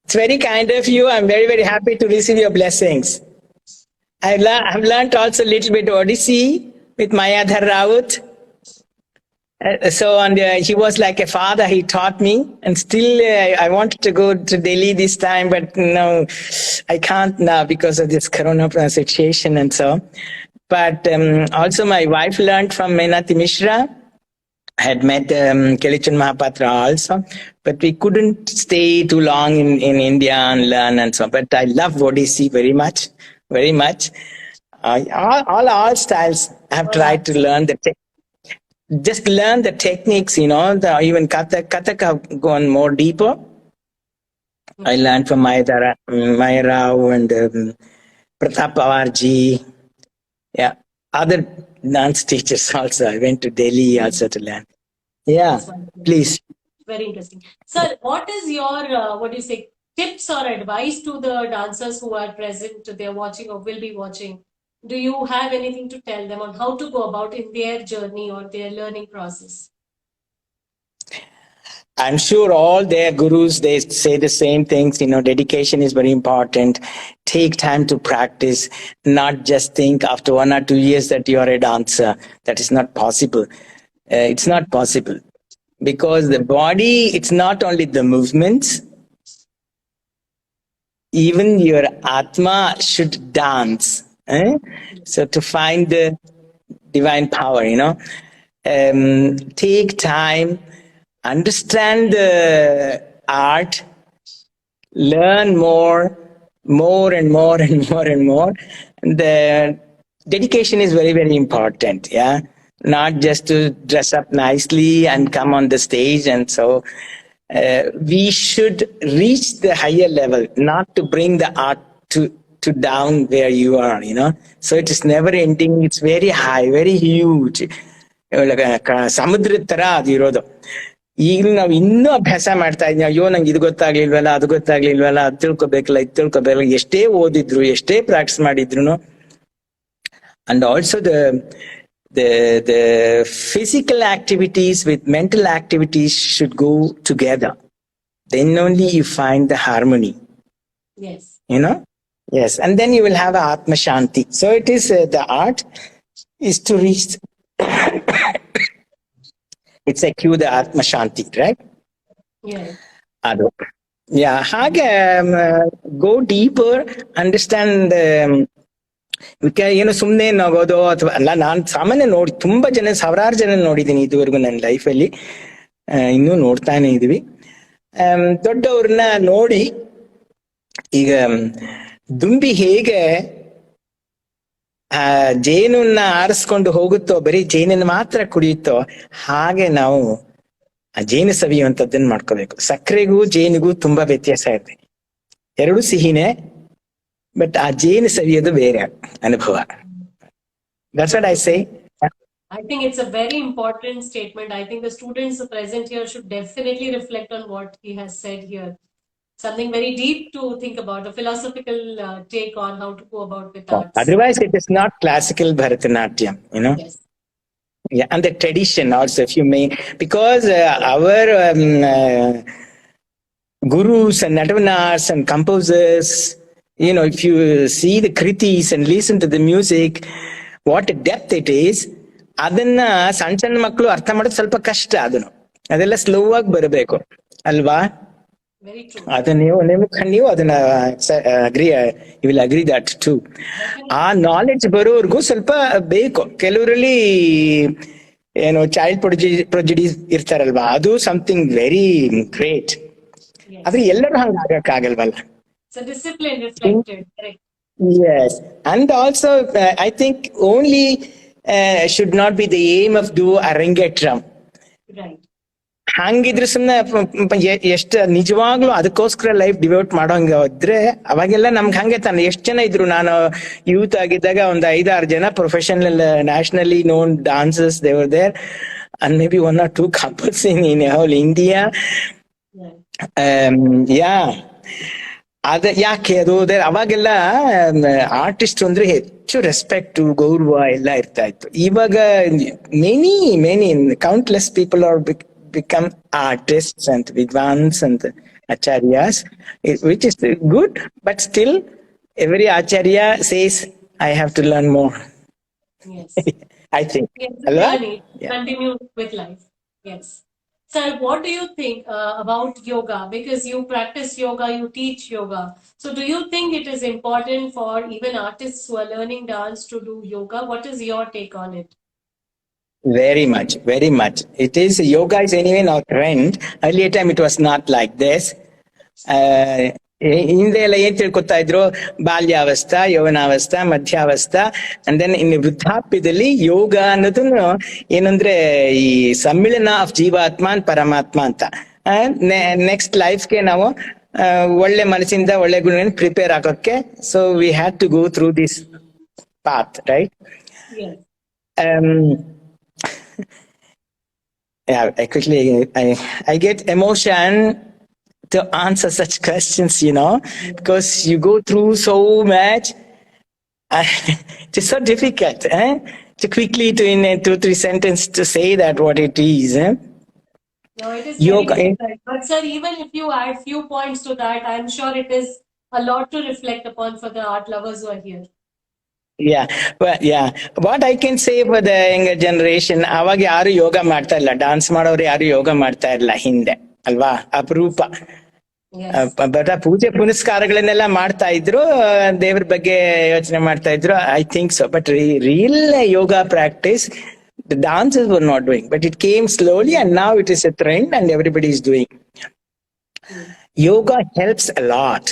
It's very kind of you. I'm very, very happy to receive your blessings. I've learned also a little bit Odissi with Mayadhar Raut. He was like a father. He taught me, and still I wanted to go to Delhi this time, but no, I can't now because of this corona situation and so. But also my wife learned from Menati Mishra. I had met Kelichan Mahapatra also, but we couldn't stay too long in India and learn and so. But I love Odissi very much. Very much. All styles I have tried to learn just learn the techniques, even Kathak have gone more deeper. I learned from Maya Rao and Pratap Pawarji. Yeah, other dance teachers also. I went to Delhi also to learn. Yeah, please. Very interesting. Sir, what is your, tips or advice to the dancers who are present, they're watching or will be watching? Do you have anything to tell them on how to go about in their journey or their learning process? I'm sure all their gurus, they say the same things. Dedication is very important. Take time to practice, not just think after 1 or 2 years that you are a dancer. That is not possible. It's not possible, because the body, it's not only the movements. Even your Atma should dance. So to find the divine power, take time, understand the art, learn more and more and more and more. The dedication is very, very important. Yeah, not just to dress up nicely and come on the stage and so. We should reach the higher level, not to bring the art to down where you are, So it is never ending. It's very high, very huge. Samudra tara adu irodu. ಈಗ ನಾವು ಇನ್ನೂ ಅಭ್ಯಾಸ ಮಾಡ್ತಾ ಇದ್ವಿ, ಅಯ್ಯೋ ನಂಗೆ ಇದು ಗೊತ್ತಾಗ್ಲಿಲ್ವಲ್ಲ, ಅದು ಗೊತ್ತಾಗ್ಲಿಲ್ವಲ್ಲ, ಅದು ತಿಳ್ಕೊಬೇಕಲ್ಲ, ಇದು ತಿಳ್ಕೊಬೇಕಲ್ಲ, ಎಷ್ಟೇ ಓದಿದ್ರು ಎಷ್ಟೇ ಪ್ರಾಕ್ಟೀಸ್ ಮಾಡಿದ್ರು. And also the physical activities with mental activities should go together. Then only you find the harmony. Yes. Yes, and then you will have Atma Shanti. So it is the art is to reach. It's achieve the Atma Shanti, right? Yeah. Ado. Yeah, ಹಾಗೆ go deeper, understand. ಸುಮ್ನೆ ನಗೋದು ಅಥವಾ ಅಲ್ಲ, ನಾನ್ ಸಾಮಾನ್ಯ ತುಂಬಾ ಜನ, ಸಾವಿರಾರು ಜನ ನೋಡಿದೀನಿ ಇದುವರೆಗೂ ನನ್ನ ಲೈಫಲ್ಲಿ, ಇನ್ನೂ ನೋಡ್ತಾನೆ ಇದೀವಿ. ದೊಡ್ಡವ್ರನ್ನ ನೋಡಿ, ಈಗ ದುಂಬಿ ಹೇಗೆ ಜೇನನ್ನ ಆರಿಸ್ಕೊಂಡು ಹೋಗುತ್ತೋ, ಬರೀ ಜೇನನ್ನ ಮಾತ್ರ ಕುಡಿಯುತ್ತೋ, ಹಾಗೆ ನಾವು ಆ ಜೇನು ಸವಿಯುವಂತದ್ದನ್ನ ಮಾಡ್ಕೋಬೇಕು. ಸಕ್ಕರೆಗೂ ಜೇನಿಗೂ ತುಂಬಾ ವ್ಯತ್ಯಾಸ ಇದೆ. ಎರಡು ಸಿಹಿನೇ, ಬಟ್ ಆ ಜೇನು ಸವಿಯೋದು ಬೇರೆ ಅನುಭವ. That's what I say. I think it's a very important statement. I think the students present here should definitely reflect on what he has said here. Something very deep to think about, a philosophical take on how to go about with arts. Otherwise, it is not classical Bharatanatyam, Yes. Yeah, and the tradition also, if you may, because our gurus and natavanars and composers, if you see the kritis and listen to the music, what a depth it is. ಅದನ್ನ ಸಣ್ಣ ಸಣ್ಣ ಮಕ್ಕಳು ಅರ್ಥ ಮಾಡೋದು ಸ್ವಲ್ಪ ಕಷ್ಟ. ಅದೆಲ್ಲ slow ಆಗಿ ಬರಬೇಕು ಅಲ್ವಾ? ಅದು ನೀವು ಅದನ್ನ you will agree that too. ಆ ನಾಲೆಡ್ಜ್ ಬರೋರ್ಗು ಸ್ವಲ್ಪ ಬೇಕು. ಕೆಲವರಲ್ಲಿ ಚೈಲ್ಡ್ ಪ್ರೊಜಿಡೀಸ್ ಇರ್ತಾರಲ್ವಾ, ಅದು ಸಮಥಿಂಗ್ ವೆರಿ ಗ್ರೇಟ್. ಆದ್ರೆ ಎಲ್ಲರೂ ಹಂಗ ಆಗಕ್ಕಾಗಲ್ವಲ್ಲ. So discipline reflected, correct? Yes, and also I think only should not be the aim of do arangetram. Right. ಹಂಗಿದ್ರೆ ಸುಮ್ನೆ ಎಷ್ಟು ನಿಜವಾಗ್ಲೂ ಅದಕ್ಕೋಸ್ಕರ ಲೈಫ್ ಡಿವೋಟ್ ಮಾಡೋಂಗ ಹೋದ್ರೆ ಅವಾಗೆಲ್ಲ ನಮ್ಗೆ ಹಂಗೆ ತಾನೆ. ಎಷ್ಟ್ ಜನ ಇದ್ರು, ನಾನು ಯೂತ್ ಆಗಿದ್ದಾಗ ಒಂದು 5-6 ಜನ professional nationally known dancers they were there, and maybe 1 or 2 couples in whole India. Yeah. ಅದ ಯಾಕೆ ಅದು ಅವಾಗೆಲ್ಲ ಆರ್ಟಿಸ್ಟ್ ಅಂದ್ರೆ ಹೆಚ್ಚು ರೆಸ್ಪೆಕ್ಟ್, ಗೌರವ ಎಲ್ಲ ಇರ್ತಾ ಇತ್ತು. ಇವಾಗ many countless people are become artists and vidwans and acharyas, which is good, but still every acharya says I have to learn more. Yes. I think. Yes, continue with life. Yes. Sir, what do you think about yoga? Because you practice yoga, you teach yoga. So do you think it is important for even artists who are learning dance to do yoga? What is your take on it? Very much, very much. It is, yoga is anyway now trend. Earlier time it was not like this. ಹಿಂದೆ ಎಲ್ಲ ಏನ್ ತಿಳ್ಕೊತಾ ಇದ್ರು, ಬಾಲ್ಯಾವಸ್ಥಾ, ಯೌವನಾವಸ್ಥಾ, ಮಧ್ಯಾವಸ್ಥಾ, and then ಇನ್ನು ವೃದ್ಧಾಪ್ಯದಲ್ಲಿ ಯೋಗ ಅನ್ನೋದನ್ನು ಏನಂದ್ರೆ ಈ ಸಮ್ಮಿಳನ of ಜೀವಾತ್ಮ and ಪರಮಾತ್ಮ ಅಂತ. ನೆಕ್ಸ್ಟ್ ಲೈಫ್ಗೆ ನಾವು ಒಳ್ಳೆ ಮನಸ್ಸಿಂದ ಒಳ್ಳೆ ಗುಣ ಪ್ರಿಪೇರ್ ಆಗೋಕ್ಕೆ. So we had to go through this path, right? Yeah, I get emotion to answer such questions, because you go through so much. It is so difficult, to quickly in 2-3 sentences to say that what it is. No, it is yoga. Very difficult. But sir, even if you add few points to that, I'm sure it is a lot to reflect upon for the art lovers who are here. Yeah, well, yeah. What I can say for the younger generation, ಅವಾಗ ಯಾರು ಯೋಗ ಮಾಡ್ತಾ ಇಲ್ಲ, dance ಮಾಡೋರು ಯಾರು ಯೋಗ ಮಾಡ್ತಾ ಇಲ್ಲ ಹಿಂದೆ, ಅಲ್ವಾ? ಅಪರೂಪ. ಬಟ್ ಪೂಜೆ ಪುನಸ್ಕಾರಗಳನ್ನೆಲ್ಲ ಮಾಡ್ತಾ ಇದ್ರು, ದೇವ್ರ ಬಗ್ಗೆ ಯೋಚನೆ ಮಾಡ್ತಾ ಇದ್ರು, I think so. But real yoga practice the dancers were not doing, but it came slowly and now it is a trend and everybody is doing. Yoga helps a lot,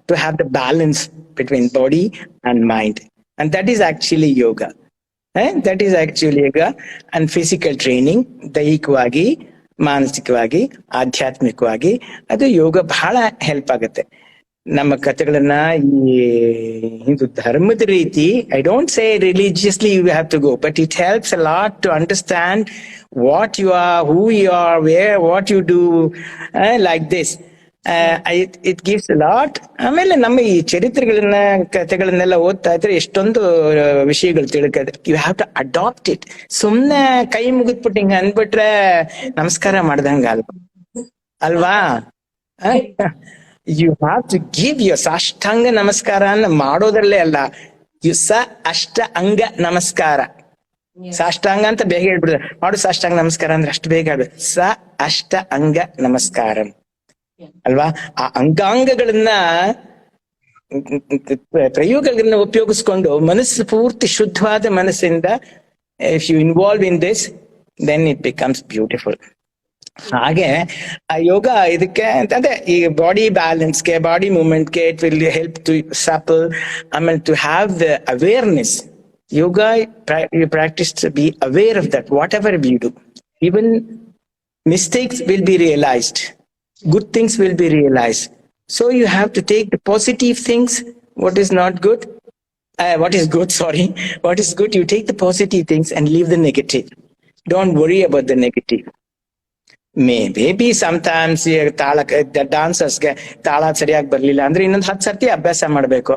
to have the balance between body and mind, and that is actually yoga. That is actually yoga. And physical training, ದೈಹಿಕವಾಗಿ, ಮಾನಸಿಕವಾಗಿ, ಆಧ್ಯಾತ್ಮಿಕವಾಗಿ ಅದು ಯೋಗ ಬಹಳ help ಆಗುತ್ತೆ. ನಮ್ಮ ಕಥೆಗಳನ್ನ ಈ ಹಿಂದೂ ಧರ್ಮದ ರೀತಿ, I don't say religiously you have to go, but it helps a lot to understand what you are, who you are, where what you do, like this. It gives a lot. ಆಮೇಲೆ ನಮ್ಮ ಈ ಚರಿತ್ರೆಗಳನ್ನ ಕಥೆಗಳನ್ನೆಲ್ಲ ಓದ್ತಾ ಇದ್ರೆ ಎಷ್ಟೊಂದು ವಿಷಯಗಳು ತಿಳ್ಕದ್ರೆ. You have to adapt it. ಸುಮ್ನೆ ಕೈ ಮುಗಿದ್ಬಿಟ್ಟು ಹಿಂಗ ಅಂದ್ಬಿಟ್ರೆ ನಮಸ್ಕಾರ ಮಾಡ್ದಂಗ ಅಲ್ವಾ? You have to give your ಸಾಷ್ಟಾಂಗ ನಮಸ್ಕಾರ ಮಾಡೋದ್ರಲ್ಲೇ ಅಲ್ಲ, ಅಷ್ಟ ಅಂಗ ನಮಸ್ಕಾರ. ಸಾಷ್ಟಾಂಗ ಅಂತ ಬೇಗ ಹೇಳ್ಬಿಡುದು, ಮಾಡು ಸಾಷ್ಟಾಂಗ ನಮಸ್ಕಾರ ಅಂದ್ರೆ ಅಷ್ಟು ಬೇಗ ಹೇಳ್ಬಿಡು. ಅಷ್ಟ ಅಂಗ ನಮಸ್ಕಾರ ಅಲ್ವಾ? ಆ ಅಂಗಾಂಗಗಳನ್ನ ಪ್ರಯೋಗಗಳನ್ನ ಉಪಯೋಗಿಸ್ಕೊಂಡು ಮನಸ್ಸು ಪೂರ್ತಿ ಶುದ್ಧವಾದ ಮನಸ್ಸಿಂದ if you involve in this, then it becomes beautiful. ಹಾಗೆ ಆ ಯೋಗ ಇದಕ್ಕೆ ಅಂತಂದ್ರೆ ಈ ಬಾಡಿ ಬ್ಯಾಲೆನ್ಸ್ಗೆ, ಬಾಡಿ ಮೂವ್ಮೆಂಟ್ಗೆ it will help to supple. ಆಮೇಲೆ to have the awareness. Yoga you practice to be aware of that, whatever you do. Even mistakes will be realized, good things will be realized. So you have to take the positive things, what is not good, what is good, sorry, what is good, you take the positive things and leave the negative. Don't worry about the negative. Maybe sometimes ಡಾನ್ಸರ್ಸ್ಗೆ ತಾಳ ಸರಿಯಾಗಿ ಬರ್ಲಿಲ್ಲ ಅಂದ್ರೆ ಇನ್ನೊಂದು 10 ಸರ್ತಿ ಅಭ್ಯಾಸ ಮಾಡ್ಬೇಕು.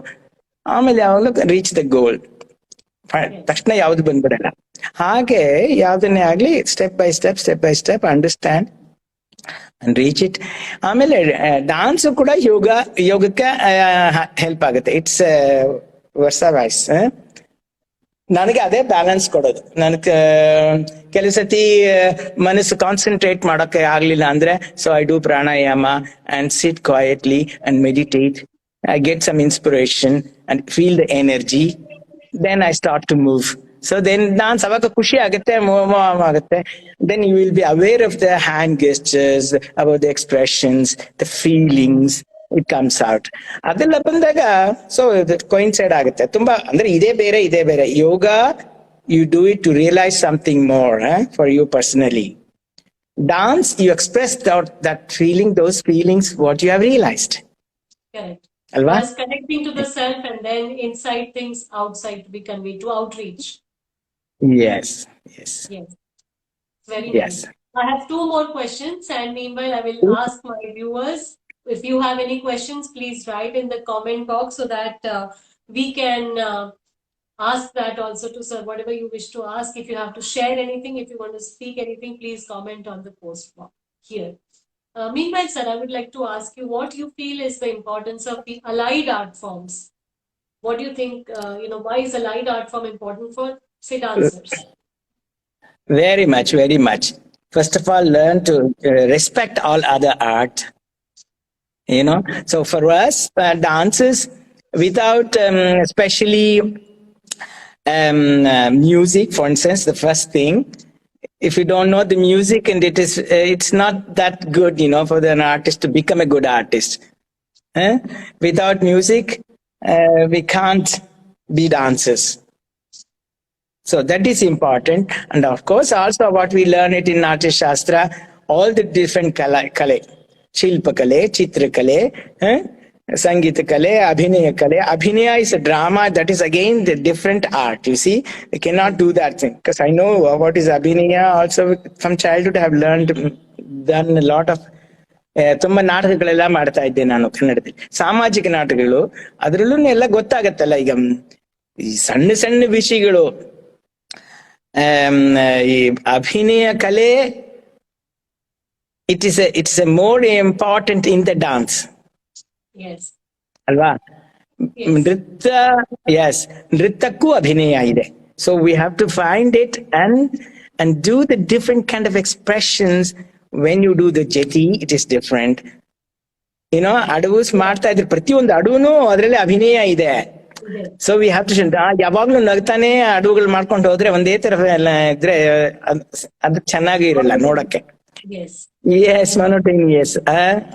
ಆಮೇಲೆ ಯಾವಾಗಲೂ ರೀಚ್ ದ ಗೋಲ್. ತಕ್ಷಣ ಯಾವ್ದು ಬಂದ್ಬಿಡಲ್ಲ. ಹಾಗೆ ಯಾವ್ದನ್ನೇ ಆಗ್ಲಿ step by step understand and reach it. ಆಮೇಲೆ ಡಾನ್ಸ್ ಕೂಡ ಯೋಗಕ್ಕೆ ಹೆಲ್ಪ್ ಆಗುತ್ತೆ. ಇಟ್ಸ್ ವರ್ಸ ವಾಯ್ಸ್. ನನಗೆ ಅದೇ ಬ್ಯಾಲೆನ್ಸ್ ಕೊಡೋದು. ನನಗೆ ಕೆಲವು ಸತಿ ಮನಸ್ಸು ಕಾನ್ಸಂಟ್ರೇಟ್ ಮಾಡೋಕೆ ಆಗ್ಲಿಲ್ಲ ಅಂದ್ರೆ, so I do pranayama and sit quietly and meditate. I get some inspiration and feel the energy. Then I start to move. So then dance avaka khushi agutte, move agutte. Then you will be aware of the hand gestures, about the expressions, the feelings. It comes out. Adella bandaga so that coincide agutte. Tumba andre ide bere yoga, you do it to realize something more for you personally. Dance, you express that feeling, those feelings what you have realized. Correct. Alva? Just connecting to the self and then inside things outside to be conveyed, to outreach. Yes. Very yes. nice. I have 2 more questions, and meanwhile I will ask my viewers, if you have any questions, please write in the comment box so that we can ask that also to sir, whatever you wish to ask. If you have to share anything, if you want to speak anything, please comment on the post box here. Meanwhile, sir, I would like to ask you what you feel is the importance of the allied art forms. What do you think, why is allied art form important for, say, dancers? Very much. First of all, learn to respect all other art. So for us, dancers, without especially music, for instance, the first thing, if you don't know the music and it's not that good, for an artist to become a good artist. Without music, we can't be dancers. So that is important. And of course, also what we learn it in Natya Shastra, all the different kale, Shilpa kale, Chitra kale, Sangeeta kale, Abhinaya kale. Abhinaya is a drama, that is again the different art, you see. We cannot do that thing. Because I know what is Abhinaya also from childhood. I have done a lot of ತುಂಬಾ ನಾಟಕಗಳೆಲ್ಲ ಮಾಡ್ತಾ ಇದ್ದೆ ನಾನು ಕನ್ನಡದಲ್ಲಿ. ಸಾಮಾಜಿಕ ನಾಟಕಗಳು, ಅದ್ರಲ್ಲೂ ಎಲ್ಲ ಗೊತ್ತಾಗತ್ತಲ್ಲ ಈಗ ಈ ಸಣ್ಣ ವಿಷಯಗಳು. ಈ ಅಭಿನಯ ಕಲೆ, it's a more important in the dance. Yes. ಅಲ್ವಾ? ನೃತ್ಯಕ್ಕೂ ಅಭಿನಯ ಇದೆ. So we have to find it and do the different kind of expressions. When you do the jeti, it is different. ಅಡುವು ಮಾಡ್ತಾ ಇದ್ರೆ ಪ್ರತಿಯೊಂದು ಅಡುವನು ಅದ್ರಲ್ಲಿ ಅಭಿನಯ ಇದೆ. ಸೊ ವಿ ಹ್ಯಾವ್ ಟು ಯಾವಾಗ್ಲೂ ನಗ್ತಾನೆ ಅಡುಗಳು ಮಾಡ್ಕೊಂಡು ಹೋದ್ರೆ ಒಂದೇ ತರ ಎಲ್ಲ ಇದ್ರೆ ಅದು ಚೆನ್ನಾಗಿ ಇರಲ್ಲ ನೋಡಕ್ಕೆ. ಮೊನೋಟೋನಿಯಸ್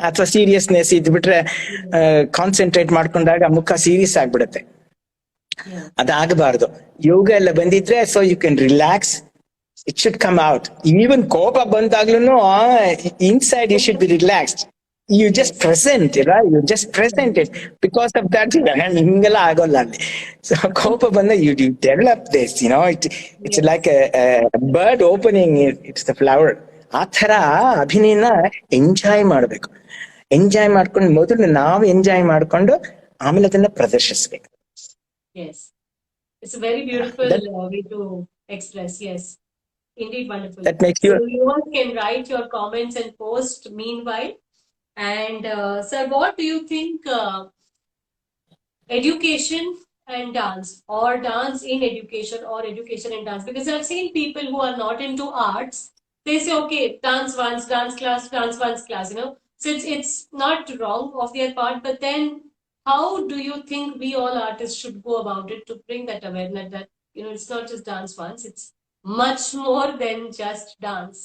ಅಥವಾ ಸೀರಿಯಸ್ನೆಸ್ ಇದ್ಬಿಟ್ರೆ ಕಾನ್ಸಂಟ್ರೇಟ್ ಮಾಡ್ಕೊಂಡಾಗ ಮುಖ ಸೀರಿಯಸ್ ಆಗ್ಬಿಡುತ್ತೆ. ಅದಾಗಬಾರ್ದು. ಯೋಗ ಎಲ್ಲ ಬಂದಿದ್ರೆ so you can relax, it should come out. Even ಕೋಪ ಬಂದಾಗ್ಲೂ inside you should be relaxed. you just Yes. present it, right? You just present it. Because of that, ಹಿಂಗೆಲ್ಲ ಆಗೋಲ್ಲ ಅಲ್ಲಿ. So ಕೋಪ ಬಂದ you develop this, it's Yes. like a bird opening it's the flower. ಆ ತರ ಅಭಿನಯನ enjoy ಮಾಡ್ಬೇಕು. Enjoy ಮಾಡ್ಕೊಂಡು ಮೊದಲು ನಾವು ಎಂಜಾಯ್ ಮಾಡ್ಕೊಂಡು ಆಮೇಲೆ ಅದನ್ನ ಪ್ರದರ್ಶಿಸ್ಬೇಕು. Yes. It's a very beautiful That way to express. Yes. Indeed, wonderful. that makes So you. you all can write your comments and post meanwhile. And sir, what do you think education and dance, or dance in education, or education and dance? Because I've seen people who are not into arts, they say, okay, dance once, dance once class, So it's not wrong of their part, but then how do you think we all artists should go about it to bring that awareness that, it's not just dance once, it's much more than just dance.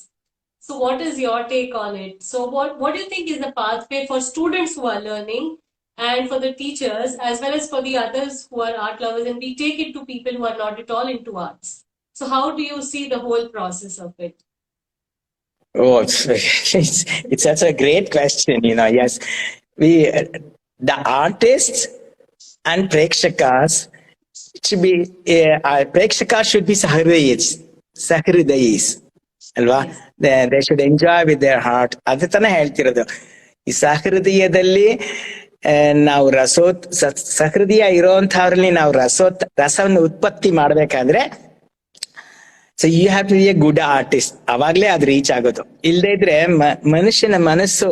So what is your take on it? So what do you think is the pathway for students who are learning, and for the teachers, as well as for the others who are art lovers, and we take it to people who are not at all into arts? So how do you see the whole process of it? Oh, it's such a great question. Yes, we the artists and prekshakas should be prekshakas should be sahridayis, ಅಲ್ವಾ? Yes. They should enjoy with their heart. ಅದೇ ತಾನೇ ಹೇಳ್ತಿರೋದು. ಈ ಸಹೃದಯದಲ್ಲಿ ನಾವು ಸಹೃದಯ ಇರೋಂಥವ್ರಲ್ಲಿ ನಾವು ರಸವನ್ನು ಉತ್ಪತ್ತಿ ಮಾಡ್ಬೇಕಾದ್ರೆ, so you have to be a good artist. ಅವಾಗ್ಲೇ ಅದು ರೀಚ್ ಆಗೋದು. ಇಲ್ಲದೇ ಇದ್ರೆ ಮನುಷ್ಯನ ಮನಸ್ಸು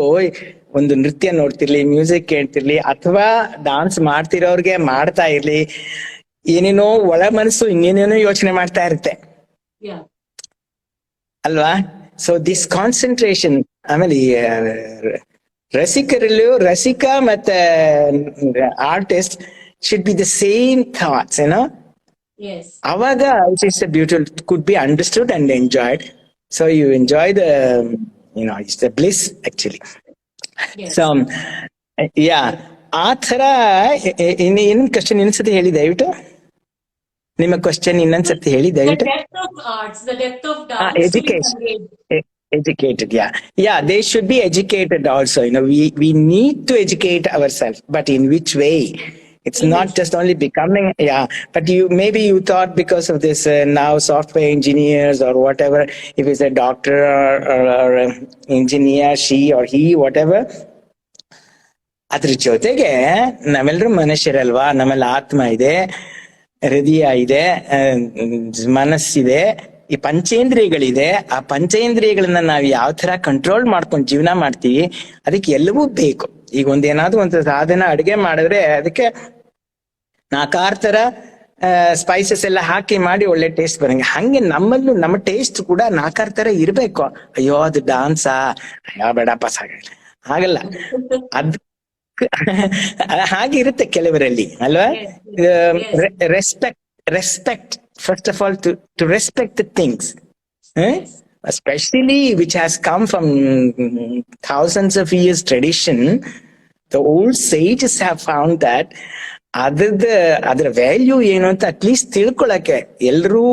ಒಂದು ನೃತ್ಯ ನೋಡ್ತಿರ್ಲಿ, ಮ್ಯೂಸಿಕ್ ಕೇಳ್ತಿರ್ಲಿ, ಅಥವಾ ಡಾನ್ಸ್ ಮಾಡ್ತಿರೋರ್ಗೆ ಮಾಡ್ತಾ ಇರ್ಲಿ, ಏನೇನೋ ಒಳ ಮನಸ್ಸು ಇನ್ನೇನೇನೋ ಯೋಚನೆ ಮಾಡ್ತಾ ಇರುತ್ತೆ ಅಲ್ವಾ? ಸೊ ದಿಸ್ ಕಾನ್ಸಂಟ್ರೇಷನ್, ಆಮೇಲೆ ರಸಿಕ ಮತ್ತೆ artist should be the same thoughts, Yes. Avaga, it's a beautiful, could be understood and enjoyed. So you enjoy it's the bliss actually. Yes. So, yeah. ಆ ಥರ ಇನ್ನೊಂದು ಕ್ವಶನ್ ಇನ್ನೊಂದ್ಸತಿ ಹೇಳಿ ದಯವಿಟ್ಟು. ನಿಮ್ಮ ಕ್ವಶನ್ ಇನ್ನೊಂದ್ಸತಿ ಹೇಳಿ ದಯವಿಟ್ಟು. The depth of arts, the depth of dance. Education. Educated, yeah. They should be educated also. We need to educate ourselves, but in which way? It's not just only becoming, but maybe you thought because of this now software engineers or whatever, if it's a doctor or engineer, she or he, whatever. ಅದ್ರ ಜೊತೆಗೆ ನಾವೆಲ್ಲರೂ ಮನುಷ್ಯರಲ್ವಾ, ನಮ್ಮಲ್ಲಿ ಆತ್ಮ ಇದೆ, ಹೃದಯ ಇದೆ, ಮನಸ್ಸಿದೆ, ಈ ಪಂಚೇಂದ್ರಿಯಗಳಿದೆ. ಆ ಪಂಚೇಂದ್ರಿಯಗಳನ್ನ ನಾವು ಯಾವ ತರ ಕಂಟ್ರೋಲ್ ಮಾಡ್ಕೊಂಡು ಜೀವನ ಮಾಡ್ತೀವಿ, ಅದಕ್ಕೆ ಎಲ್ಲವೂ ಬೇಕು. ಈಗ ಒಂದೇನಾದ್ರು ಒಂದು ಸಾಧನ ಅಡುಗೆ ಮಾಡಿದ್ರೆ ಅದಕ್ಕೆ ನಾಲ್ಕಾರು ತರ ಸ್ಪೈಸಸ್ ಎಲ್ಲ ಹಾಕಿ ಮಾಡಿ ಒಳ್ಳೆ ಟೇಸ್ಟ್ ಬರಂಗೆ, ಹಂಗೆ ನಮ್ಮಲ್ಲೂ ನಮ್ಮ ಟೇಸ್ಟ್ ಕೂಡ ನಾಲ್ಕಾರು ತರ ಇರ್ಬೇಕು. ಅಯ್ಯೋ ಅದು ಡಾನ್ಸಾ, ಅಯ್ಯೋ ಬೇಡಪ್ಪ ಹಾಗಲ್ಲ. ಅದ್ ಹಾಗಿರುತ್ತೆ ಕೆಲವರಲ್ಲಿ ಅಲ್ವಾ? Respect first of all, to respect the things, especially which has come from thousands of years tradition. The old sages have found that ಅದರ ವ್ಯಾಲ್ಯೂ ಏನು ಅಂತ ಅಟ್ಲೀಸ್ಟ್ ತಿಳ್ಕೊಳಕ್ಕೆ. ಎಲ್ರೂ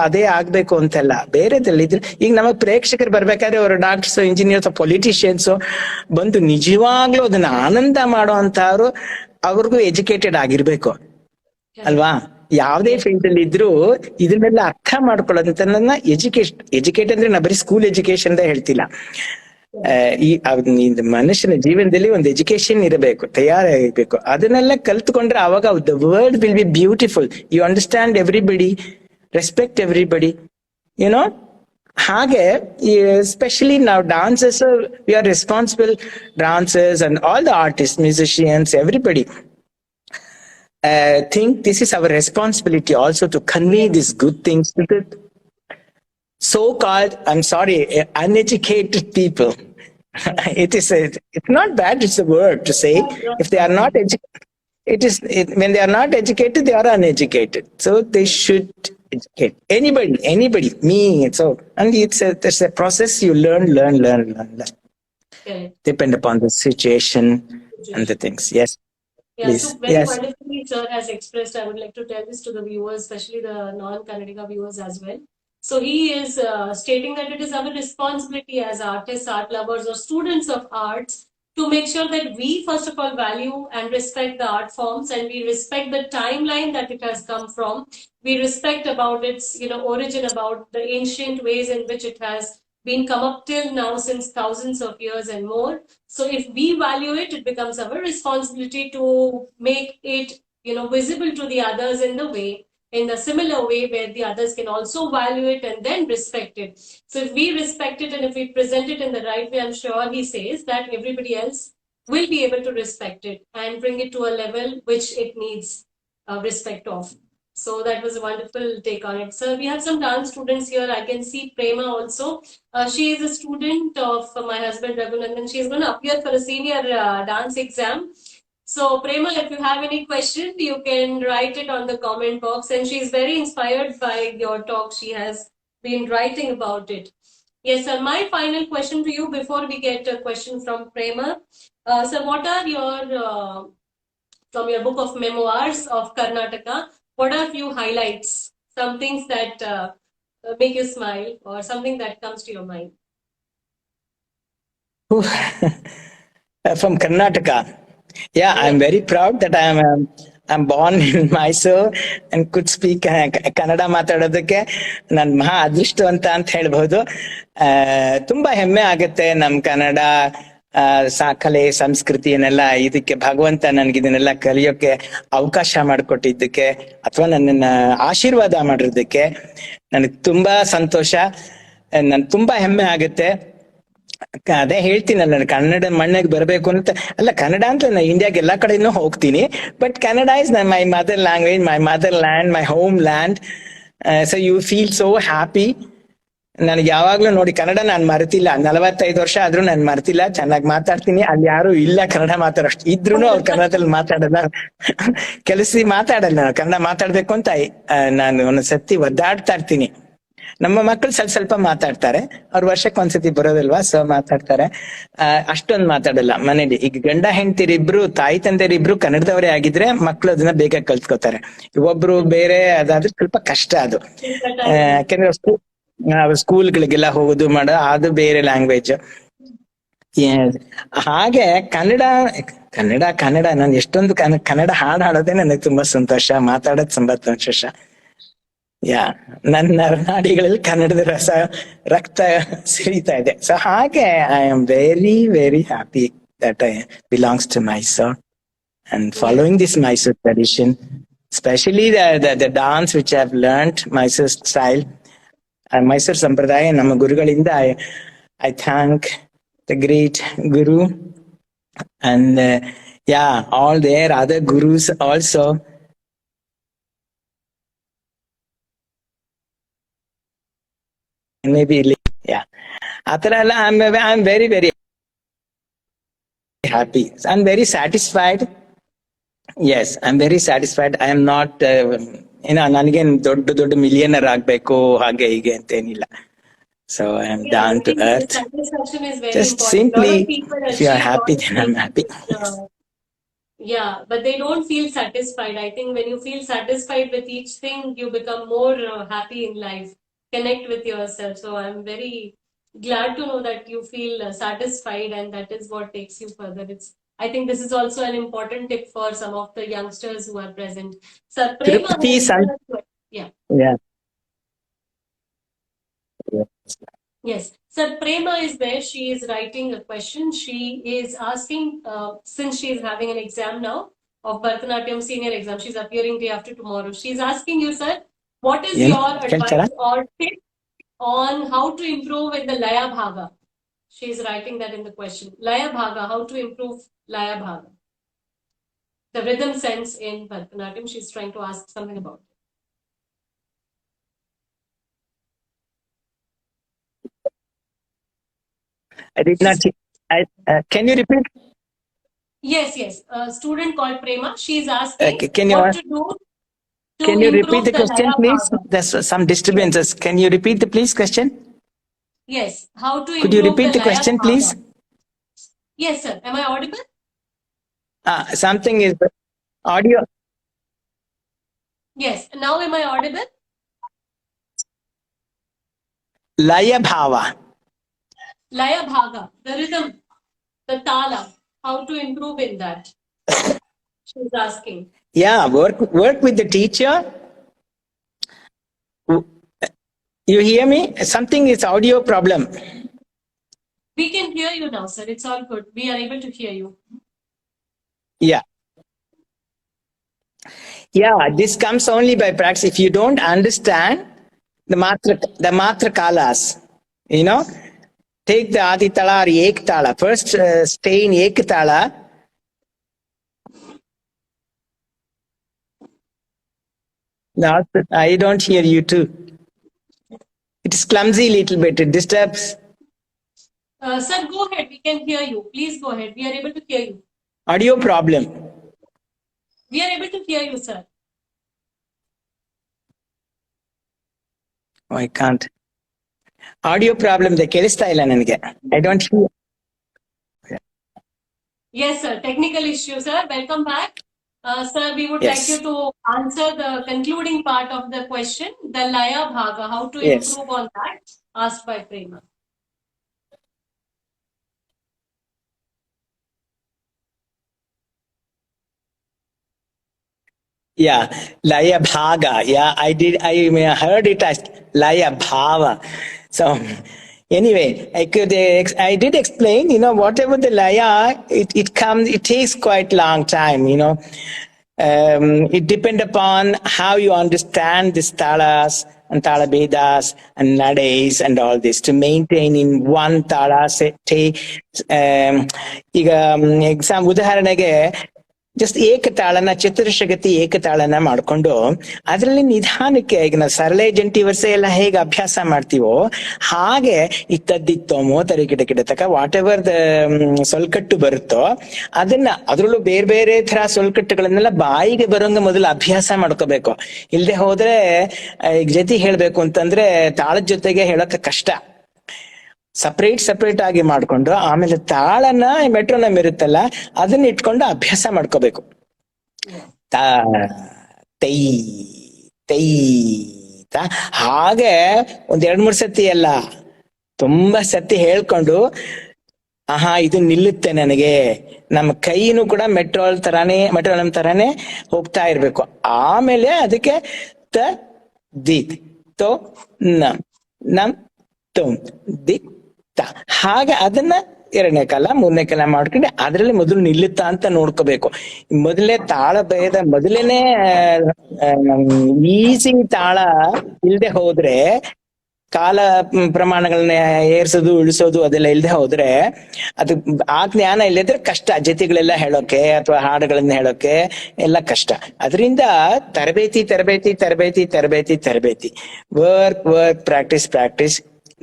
ಅದೇ ಆಗ್ಬೇಕು ಅಂತೆಲ್ಲ, ಬೇರೆದಲ್ಲಿ ಇದ್ರೆ ಈಗ ನಮ್ಮ ಪ್ರೇಕ್ಷಕರು ಬರ್ಬೇಕಾದ್ರೆ ಅವರು ಡಾಕ್ಟರ್ಸ್, ಇಂಜಿನಿಯರ್ಸ್, ಪೊಲಿಟಿಷಿಯನ್ಸ್ ಬಂದು ನಿಜವಾಗ್ಲೂ ಅದನ್ನ ಆನಂದ ಮಾಡೋ ಅಂತವ್ರು, ಅವ್ರಿಗೂ ಎಜುಕೇಟೆಡ್ ಆಗಿರ್ಬೇಕು ಅಲ್ವಾ? ಯಾವ್ದೇ ಫೀಲ್ಡ್ ಅಲ್ಲಿ ಇದ್ರು ಇದನ್ನೆಲ್ಲ ಅರ್ಥ ಮಾಡ್ಕೊಳ್ಳೋದಂತ ನನ್ನ ಎಜುಕೇಟ್ ಅಂದ್ರೆ ನಾ ಬರೀ ಸ್ಕೂಲ್ ಎಜುಕೇಶನ್ ಅಂತ ಹೇಳ್ತಿಲ್ಲ. ಈ ಮನುಷ್ಯನ ಜೀವನದಲ್ಲಿ ಒಂದು ಎಜುಕೇಶನ್ ಇರಬೇಕು, ತಯಾರಾಗಬೇಕು. ಅದನ್ನೆಲ್ಲ ಕಲ್ತ್ಕೊಂಡ್ರೆ ಅವಾಗ the world will be beautiful. You understand everybody, respect everybody, ಹಾಗೆ ಎಸ್ಪೆಷಲಿ ನಾವು dancers, we are responsible dancers and all the artist, musicians, everybody. Think this is our responsibility also to convey these good things to the so-called, I'm sorry, uneducated people. It's not bad, it's a word to say. If they are not educated, when they are not educated, they are uneducated. So they should educate anybody, me. So, and it's a process. You learn. Okay. Depend upon the situation and the things. Yes. Yeah, Please. so very Yes. wonderfully, sir has expressed. I would like to tell this to the viewers, especially the non-Kannadiga viewers as well. So he is stating that it is our responsibility as artists, art lovers, or students of arts to make sure that we, first of all, value and respect the art forms, and we respect the timeline that it has come from. We respect about its, origin, about the ancient ways in which it has been come up till now since thousands of years and more. So if we value it, it becomes our responsibility to make it, visible to the others in a similar way where the others can also value it and then respect it. So if we respect it and if we present it in the right way, I'm sure he says that everybody else will be able to respect it and bring it to a level which it needs respect of. So that was a wonderful take on it. So we have some dance students here. I can see Prema also. She is a student of my husband Raghunandan. She is going to appear for a senior dance exam. So Prema, if you have any question, you can write it on the comment box. And she is very inspired by your talk. She has been writing about it. Yes, sir. My final question to you before we get a question from Prema. Sir, what are your from your book of memoirs of Karnataka? What are few highlights? Some things that make you smile, or something that comes to your mind? From Karnataka. Yeah, I'm Yes. very proud that I'm born in Mysore and could speak Kannada ಮಾತಾಡೋದಕ್ಕೆ ನಾನು ಮಹಾ ಅದೃಷ್ಟವಂತ ಅಂತ ಹೇಳ್ಬಹುದು. ತುಂಬಾ ಹೆಮ್ಮೆ ಆಗುತ್ತೆ ನಮ್ ಕನ್ನಡ ಕಲೆ ಸಂಸ್ಕೃತಿಯನ್ನೆಲ್ಲ ಇದಕ್ಕೆ ಭಗವಂತ ನನ್ಗೆ ಇದನ್ನೆಲ್ಲ ಕಲಿಯೋಕೆ ಅವಕಾಶ ಮಾಡಿಕೊಟ್ಟಿದ್ದಕ್ಕೆ ಅಥವಾ ನನ್ನನ್ನ ಆಶೀರ್ವಾದ ಮಾಡಿರೋದಕ್ಕೆ ನನಗೆ ತುಂಬಾ ಸಂತೋಷ. ನನ್ ತುಂಬಾ ಹೆಮ್ಮೆ ಆಗುತ್ತೆ. ಅದೇ ಹೇಳ್ತೀನಲ್ಲ, ಕನ್ನಡ ಮಣ್ಣಿಗೆ ಬರಬೇಕು ಅಂತ ಅಲ್ಲ, ಕನ್ನಡ ಅಂತ ನಾನು ಇಂಡಿಯಾಗೆ ಎಲ್ಲಾ ಕಡೆನೂ ಹೋಗ್ತೀನಿ, but Kannada is my mother language, my motherland, my homeland. So you feel so happy. ನನಗೆ ಯಾವಾಗ್ಲೂ ನೋಡಿ ಕನ್ನಡ ನಾನು ಮರೆತಿಲ್ಲ, 45 ವರ್ಷ ಆದ್ರೂ ನಾನು ಮರೆತಿಲ್ಲ, ಚೆನ್ನಾಗಿ ಮಾತಾಡ್ತೀನಿ. ಅಲ್ಲಿ ಯಾರು ಇಲ್ಲ ಕನ್ನಡ ಮಾತಾಡೋಷ್ಟು, ಇದ್ರೂನು ಅವ್ರು ಕನ್ನಡದಲ್ಲಿ ಮಾತಾಡಲ್ಲ, ಕೆಲಸ ಮಾತಾಡಲ್ಲ. ನಾನು ಕನ್ನಡ ಮಾತಾಡ್ಬೇಕು ಅಂತ ನಾನು ಒಂದ್ಸತಿ ಒದ್ದಾಡ್ತಾ ಇರ್ತೀನಿ. ನಮ್ಮ ಮಕ್ಕಳು ಸ್ವಲ್ಪ ಮಾತಾಡ್ತಾರೆ, ಅವ್ರ ವರ್ಷಕ್ಕೆ ಒಂದ್ಸತಿ ಬರೋದಲ್ವಾ, ಸೊ ಮಾತಾಡ್ತಾರೆ. ಅಷ್ಟೊಂದು ಮಾತಾಡಲ್ಲ ಮನೇಲಿ. ಈಗ ಗಂಡ ಹೆಂಡತಿರಿಬ್ರು, ತಾಯಿ ತಂದೆರಿಬ್ರು ಕನ್ನಡದವರೇ ಆಗಿದ್ರೆ ಮಕ್ಳು ಅದನ್ನ ಬೇಗ ಕಲ್ತ್ಕೋತಾರೆ. ಒಬ್ರು ಬೇರೆ ಅದಾದ್ರೆ ಸ್ವಲ್ಪ ಕಷ್ಟ ಅದು. ಯಾಕೆಂದ್ರೆ ಸ್ಕೂಲ್ಗಳಿಗೆಲ್ಲ ಹೋಗೋದು ಮಾಡೋ ಅದು ಬೇರೆ ಲ್ಯಾಂಗ್ವೇಜ್. ಹಾಗೆ ಕನ್ನಡ ನಾನು ಎಷ್ಟೊಂದು ಕನ್ನಡ ಹಾಡು ಹಾಡೋದೇ ನನಗೆ ತುಂಬಾ ಸಂತೋಷ, ಮಾತಾಡೋದ್ ತುಂಬಾ ಸಂತೋಷ. ಯಾ, ನನ್ನ ನಾಡಿಗಳಲ್ಲಿ ಕನ್ನಡದ ರಕ್ತ ಸಿರಿತಾ ಇದೆ. ಸೊ ಹಾಗೆ I am very very happy that I belongs to Mysore and following this Mysore tradition, especially the dance which I have learned, Mysore style, Mysore Sampradaya, ನಮ್ಮ ಗುರುಗಳಿಂದ I thank the great Guru and yeah, all their other gurus also. Maybe yeah, ಆತರ ಎಲ್ಲ I'm very very happy. I'm very satisfied. Yes, I'm very satisfied. I am not ನನಗೇನು ದೊಡ್ಡ millionaire ಆಗ್ಬೇಕು ಹಾಗೆ ಹೀಗೆ ಅಂತ ಏನಿಲ್ಲ. So I am down to earth. Satisfaction is very Just important. simply, A lot of people if you are achieve happy, all then I'm things, happy. Yeah, but they don't feel satisfied. I think when you feel satisfied with each thing, you become more happy in life. Connect with yourself. So I'm very glad to know that you feel satisfied, and that is what takes you further. I think this is also an important tip for some of the youngsters who are present. Sir, Prema, Tripti yeah. Yeah. Yes. Sir, Prema is there. She is writing a question. She is asking, since she is having an exam now of Bharatanatyam senior exam, she's appearing day after tomorrow. She's asking you, sir, what is your advice or tip on how to improve in the Laya Bhaga? She is writing that in the question. Laya Bhaga, how to improve Laya Bhaga? The rhythm sense in Bharatanatyam, she's trying to ask something about. I did not. Can you repeat? Yes. A student called Prema. She is asking Can you, what to do. Can you repeat the question, please? There's some disturbances. Yes. Can you repeat the please question? Yes. How to improve. Could you repeat the question, please? Yes, sir. Am I audible? Something is audio. Yes. Now am I audible? Laya Bhava. Laya Bhaga, the rhythm, the tala. how to improve in that? She's asking. Yeah, work with the teacher. You hear me? Something is audio problem. We can hear you now, sir. It's all good. We are able to hear you. Yeah. Yeah, this comes only by practice. If you don't understand the matra kalas, you know, take the adi tala or ek tala. First, stay in ek tala. No, I don't hear you too. It is clumsy little bit. It disturbs. Sir, go ahead. We can hear you. Please go ahead. We are able to hear you. Audio problem. We are able to hear you, sir. Oh, I can't. Audio problem. The kelista illa nanage. I don't hear. Yes, sir. Technical issue, sir. Welcome back. Sir, we would Yes. like you to answer the concluding part of the question, the Laya Bhaga, how to Yes. improve on that, asked by Prema. Yeah, Laya Bhaga. Yeah, I heard it as Laya Bhava. So, anyway, I did explain, whatever the Laya, it comes, it takes quite long time, it depends upon how you understand these talas and talabedas and nades and all this to maintain in one tala. ಈಗ exam ಉದಾಹರಣೆಗೆ just ಏಕತಾಳನ ಚತುರ್ಷಗತಿ ಏಕತಾಳನ ಮಾಡ್ಕೊಂಡು ಅದರಲ್ಲಿ ನಿಧಾನಕ್ಕೆ ಈಗ ನಾವು ಸರಳೆ ಜಂಟಿ ವರ್ಷ ಎಲ್ಲ ಹೇಗೆ ಅಭ್ಯಾಸ ಮಾಡ್ತೀವೋ ಹಾಗೆ ಇತ್ತದ್ದಿತ್ತೋಮೋ ತರಿ ಕಿಟ ತಕ ವಾಟ್ ಎವರ್ ದ ಸೊಲ್ಕಟ್ಟು ಬರುತ್ತೋ ಅದನ್ನ ಅದ್ರಲ್ಲೂ ಬೇರೆ ಬೇರೆ ತರ ಸೊಲ್ಕಟ್ಟುಗಳನ್ನೆಲ್ಲ ಬಾಯಿಗೆ ಬರೋಂಗ ಮೊದಲು ಅಭ್ಯಾಸ ಮಾಡ್ಕೋಬೇಕು. ಇಲ್ದೆ ಹೋದ್ರೆ ಈಗ ಜೊತೆ ಹೇಳ್ಬೇಕು ಅಂತಂದ್ರೆ ತಾಳದ ಜೊತೆಗೆ ಹೇಳೋಕೆ ಕಷ್ಟ. ಸಪರೇಟ್ ಆಗಿ ಮಾಡ್ಕೊಂಡು ಆಮೇಲೆ ತಾಳನ ಮೆಟ್ರೋನಮ್ ಇರುತ್ತಲ್ಲ ಅದನ್ನ ಇಟ್ಕೊಂಡು ಅಭ್ಯಾಸ ಮಾಡ್ಕೋಬೇಕು. ತೈ ತೈ ಹಾಗೆ ಒಂದ್ 2-3 ಸತಿ ಅಲ್ಲ, ತುಂಬಾ ಸತಿ ಹೇಳ್ಕೊಂಡು ಇದು ನಿಲ್ಲುತ್ತೆ ನನಗೆ. ನಮ್ಮ ಕೈನು ಕೂಡ ಮೆಟ್ರೋನಮ್ ತರಾನೇ ಹೋಗ್ತಾ ಇರ್ಬೇಕು. ಆಮೇಲೆ ಅದಕ್ಕೆ ತ ದಿ ತೋ ನಮ್ ತುಮ್ ದಿ ಹಾಗೆ ಅದನ್ನ 2ನೇ ಕಾಲ 3ನೇ ಕಾಲ ಮಾಡ್ಕೊಂಡು ಅದ್ರಲ್ಲಿ ಮೊದಲು ನಿಲ್ಲುತ್ತಾ ಅಂತ ನೋಡ್ಕೋಬೇಕು. ಮೊದಲೇ ತಾಳ ಭೇದ ಮೊದಲೇನೆ ಈಸಿ ತಾಳ ಇಲ್ದೆ ಹೋದ್ರೆ ಕಾಲ ಪ್ರಮಾಣಗಳನ್ನ ಏರ್ಸೋದು ಇಳಿಸೋದು ಅದೆಲ್ಲ ಇಲ್ದೆ ಹೋದ್ರೆ ಅದು ಆ ಜ್ಞಾನ ಇಲ್ಲದ್ರೆ ಕಷ್ಟ. ಜೊತೆಗಳೆಲ್ಲ ಹೇಳೋಕೆ ಅಥವಾ ಹಾಡುಗಳನ್ನ ಹೇಳೋಕೆ ಎಲ್ಲ ಕಷ್ಟ. ಅದರಿಂದ ತರಬೇತಿ, work, practice,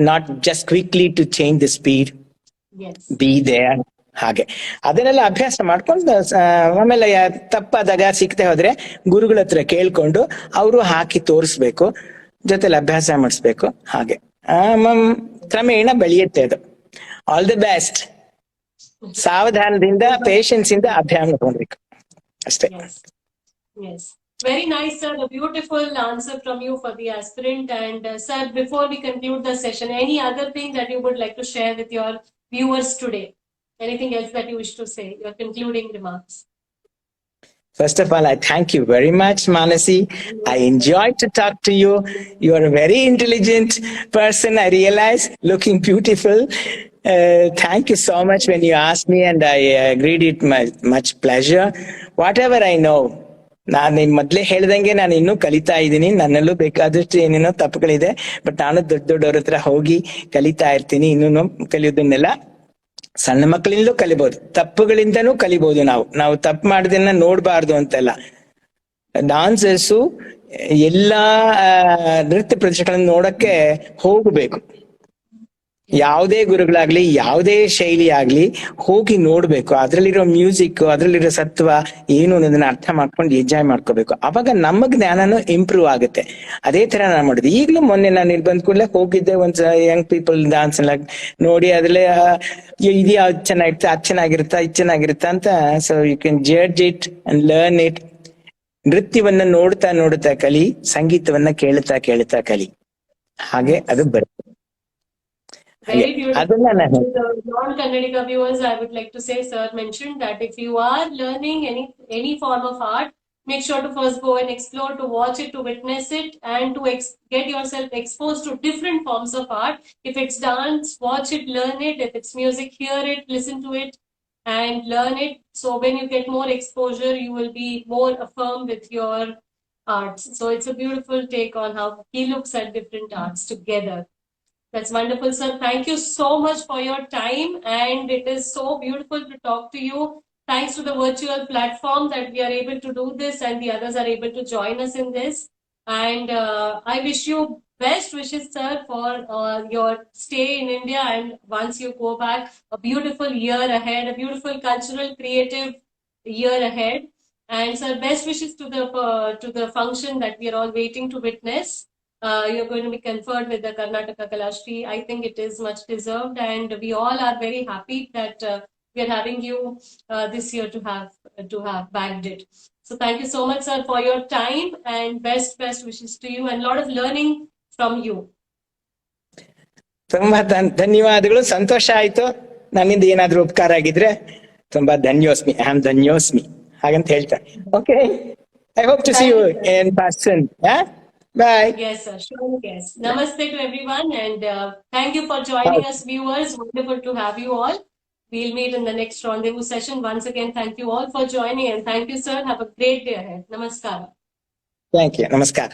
not just quickly to change the speed. Yes. Be there. ಹಾಗೆ ಅದನ್ನೆಲ್ಲ ಅಭ್ಯಾಸ ಮಾಡ್ಕೊಂಡು ಆಮೇಲೆ ತಪ್ಪಾದಾಗ ಸಿಕ್ತೆ ಹೋದ್ರೆ ಗುರುಗಳ ಹತ್ರ ಕೇಳ್ಕೊಂಡು ಅವರು ಹಾಕಿ ತೋರಿಸ್ಬೇಕು, ಜೊತೆಲಿ ಅಭ್ಯಾಸ ಮಾಡಿಸ್ಬೇಕು. ಹಾಗೆ ಕ್ರಮೇಣ ಬೆಳೆಯುತ್ತೆ ಅದು. All the best. ಸಾವಧಾನದಿಂದ ಪೇಷನ್ಸ್ ಇಂದ ಅಭ್ಯಾಸ ಮಾಡ್ಕೊಳ್ಬೇಕು ಅಷ್ಟೇ. Yes. Very nice, sir. A beautiful answer from you for the aspirant. And sir, before we conclude the session, any other thing that you would like to share with your viewers today? Anything else that you wish to say? Your concluding remarks. First of all, I thank you very much, Manasi. I enjoyed to talk to you. You are a very intelligent person, I realize, looking beautiful. Thank you so much when you asked me, and I agreed it much pleasure. Whatever I know, ನಾನು ಮೊದ್ಲೇ ಹೇಳ್ದಂಗೆ ನಾನು ಇನ್ನೂ ಕಲಿತಾ ಇದ್ದೀನಿ. ನನ್ನಲ್ಲೂ ಬೇಕಾದಷ್ಟು ಏನೇನೋ ತಪ್ಪುಗಳಿದೆ, but ನಾನು ದೊಡ್ಡವ್ರ ಹತ್ರ ಹೋಗಿ ಕಲಿತಾ ಇರ್ತೀನಿ. ಇನ್ನೂ ಕಲಿಯೋದನ್ನೆಲ್ಲ ಸಣ್ಣ ಮಕ್ಕಳಿಂದಲೂ ಕಲಿಬಹುದು, ತಪ್ಪುಗಳಿಂದನೂ ಕಲಿಬಹುದು. ನಾವು ತಪ್ಪು ಮಾಡೋದನ್ನ ನೋಡ್ಬಾರ್ದು ಅಂತೆಲ್ಲ. ಡಾನ್ಸರ್ಸು ಎಲ್ಲಾ ನೃತ್ಯ ಪ್ರದರ್ಶನಗಳನ್ನ ನೋಡಕ್ಕೆ ಹೋಗ್ಬೇಕು. ಯಾವುದೇ ಗುರುಗಳಾಗ್ಲಿ ಯಾವುದೇ ಶೈಲಿ ಆಗ್ಲಿ ಹೋಗಿ ನೋಡ್ಬೇಕು. ಅದ್ರಲ್ಲಿರೋ ಮ್ಯೂಸಿಕ್, ಅದ್ರಲ್ಲಿರೋ ಸತ್ವ ಏನು ಅನ್ನೋದನ್ನ ಅರ್ಥ ಮಾಡ್ಕೊಂಡು ಎಂಜಾಯ್ ಮಾಡ್ಕೋಬೇಕು. ಅವಾಗ ನಮ್ಮ ಜ್ಞಾನನೂ ಇಂಪ್ರೂವ್ ಆಗುತ್ತೆ. ಅದೇ ತರ ನಾನು ಮಾಡಿದೆ. ಈಗ್ಲೂ ಮೊನ್ನೆ ನಾನು ಇಲ್ಲಿ ಬಂದ್ ಕೂಡಲೇ ಹೋಗಿದ್ದೆ, ಒಂದ್ ಯಂಗ್ ಪೀಪಲ್ ಡಾನ್ಸ್ ಎಲ್ಲ ನೋಡಿ ಅದ್ರಲ್ಲೇ ಇದು ಯಾವ್ದು ಚೆನ್ನಾಗಿರುತ್ತೆ, ಅದ್ ಚೆನ್ನಾಗಿರುತ್ತಾ, ಇದು ಚೆನ್ನಾಗಿರುತ್ತಾ ಅಂತ. So you can judge it and learn it. ನೃತ್ಯವನ್ನ ನೋಡ್ತಾ ಕಲಿ, ಸಂಗೀತವನ್ನ ಕೇಳ್ತಾ ಕಲಿ. ಹಾಗೆ ಅದು ಬರುತ್ತೆ. Very beautiful. ಅದನ್ನ ನಾನು To the non-Kannadiga viewers, I would like to say, sir mentioned that if you are learning any form of art, make sure to first go and explore, to watch it, to witness it, and to get yourself exposed to different forms of art. If it's dance, watch it, learn it. If it's music, hear it, listen to it, and learn it. So when you get more exposure, you will be more affirm with your arts. So it's a beautiful take on how he looks at different arts together. That's wonderful, sir. Thank you so much for your time, and it is so beautiful to talk to you. Thanks to the virtual platform that we are able to do this, and the others are able to join us in this. And I wish you best wishes, sir, for your stay in India, and once you go back, a beautiful year ahead, a beautiful cultural, creative year ahead. And sir, best wishes to the function that we are all waiting to witness. You're going to be conferred with the Karnataka Kalashri. I think it is much deserved, and we all are very happy that we are having you this year to have bagged it. So thank you so much, sir, for your time, and best wishes to you, and a lot of learning from you. ತುಂಬಾ ಧನ್ಯವಾದಗಳು. ಸಂತೋಷ ಆಯ್ತು. ನನ್ನಿಂದ ಏನಾದ್ರೂ ಉಪಕಾರ ಆಗಿದ್ರೆ ತುಂಬಾ ಧನ್ಯೋಸ್ಮಿ. I am ಧನ್ಯೋಸ್ಮಿ ಹಾಗಂತ ಹೇಳ್ತಾರೆ. Okay, I hope to see you in person. Bye. Yes, sir. Sure. Yes. Namaste to everyone, and thank you for joining us, viewers. Wonderful to have you all. We'll meet in the next rendezvous session. Once again, thank you all for joining, and thank you, sir. Have a great day ahead. Namaskar. Thank you. Namaskar.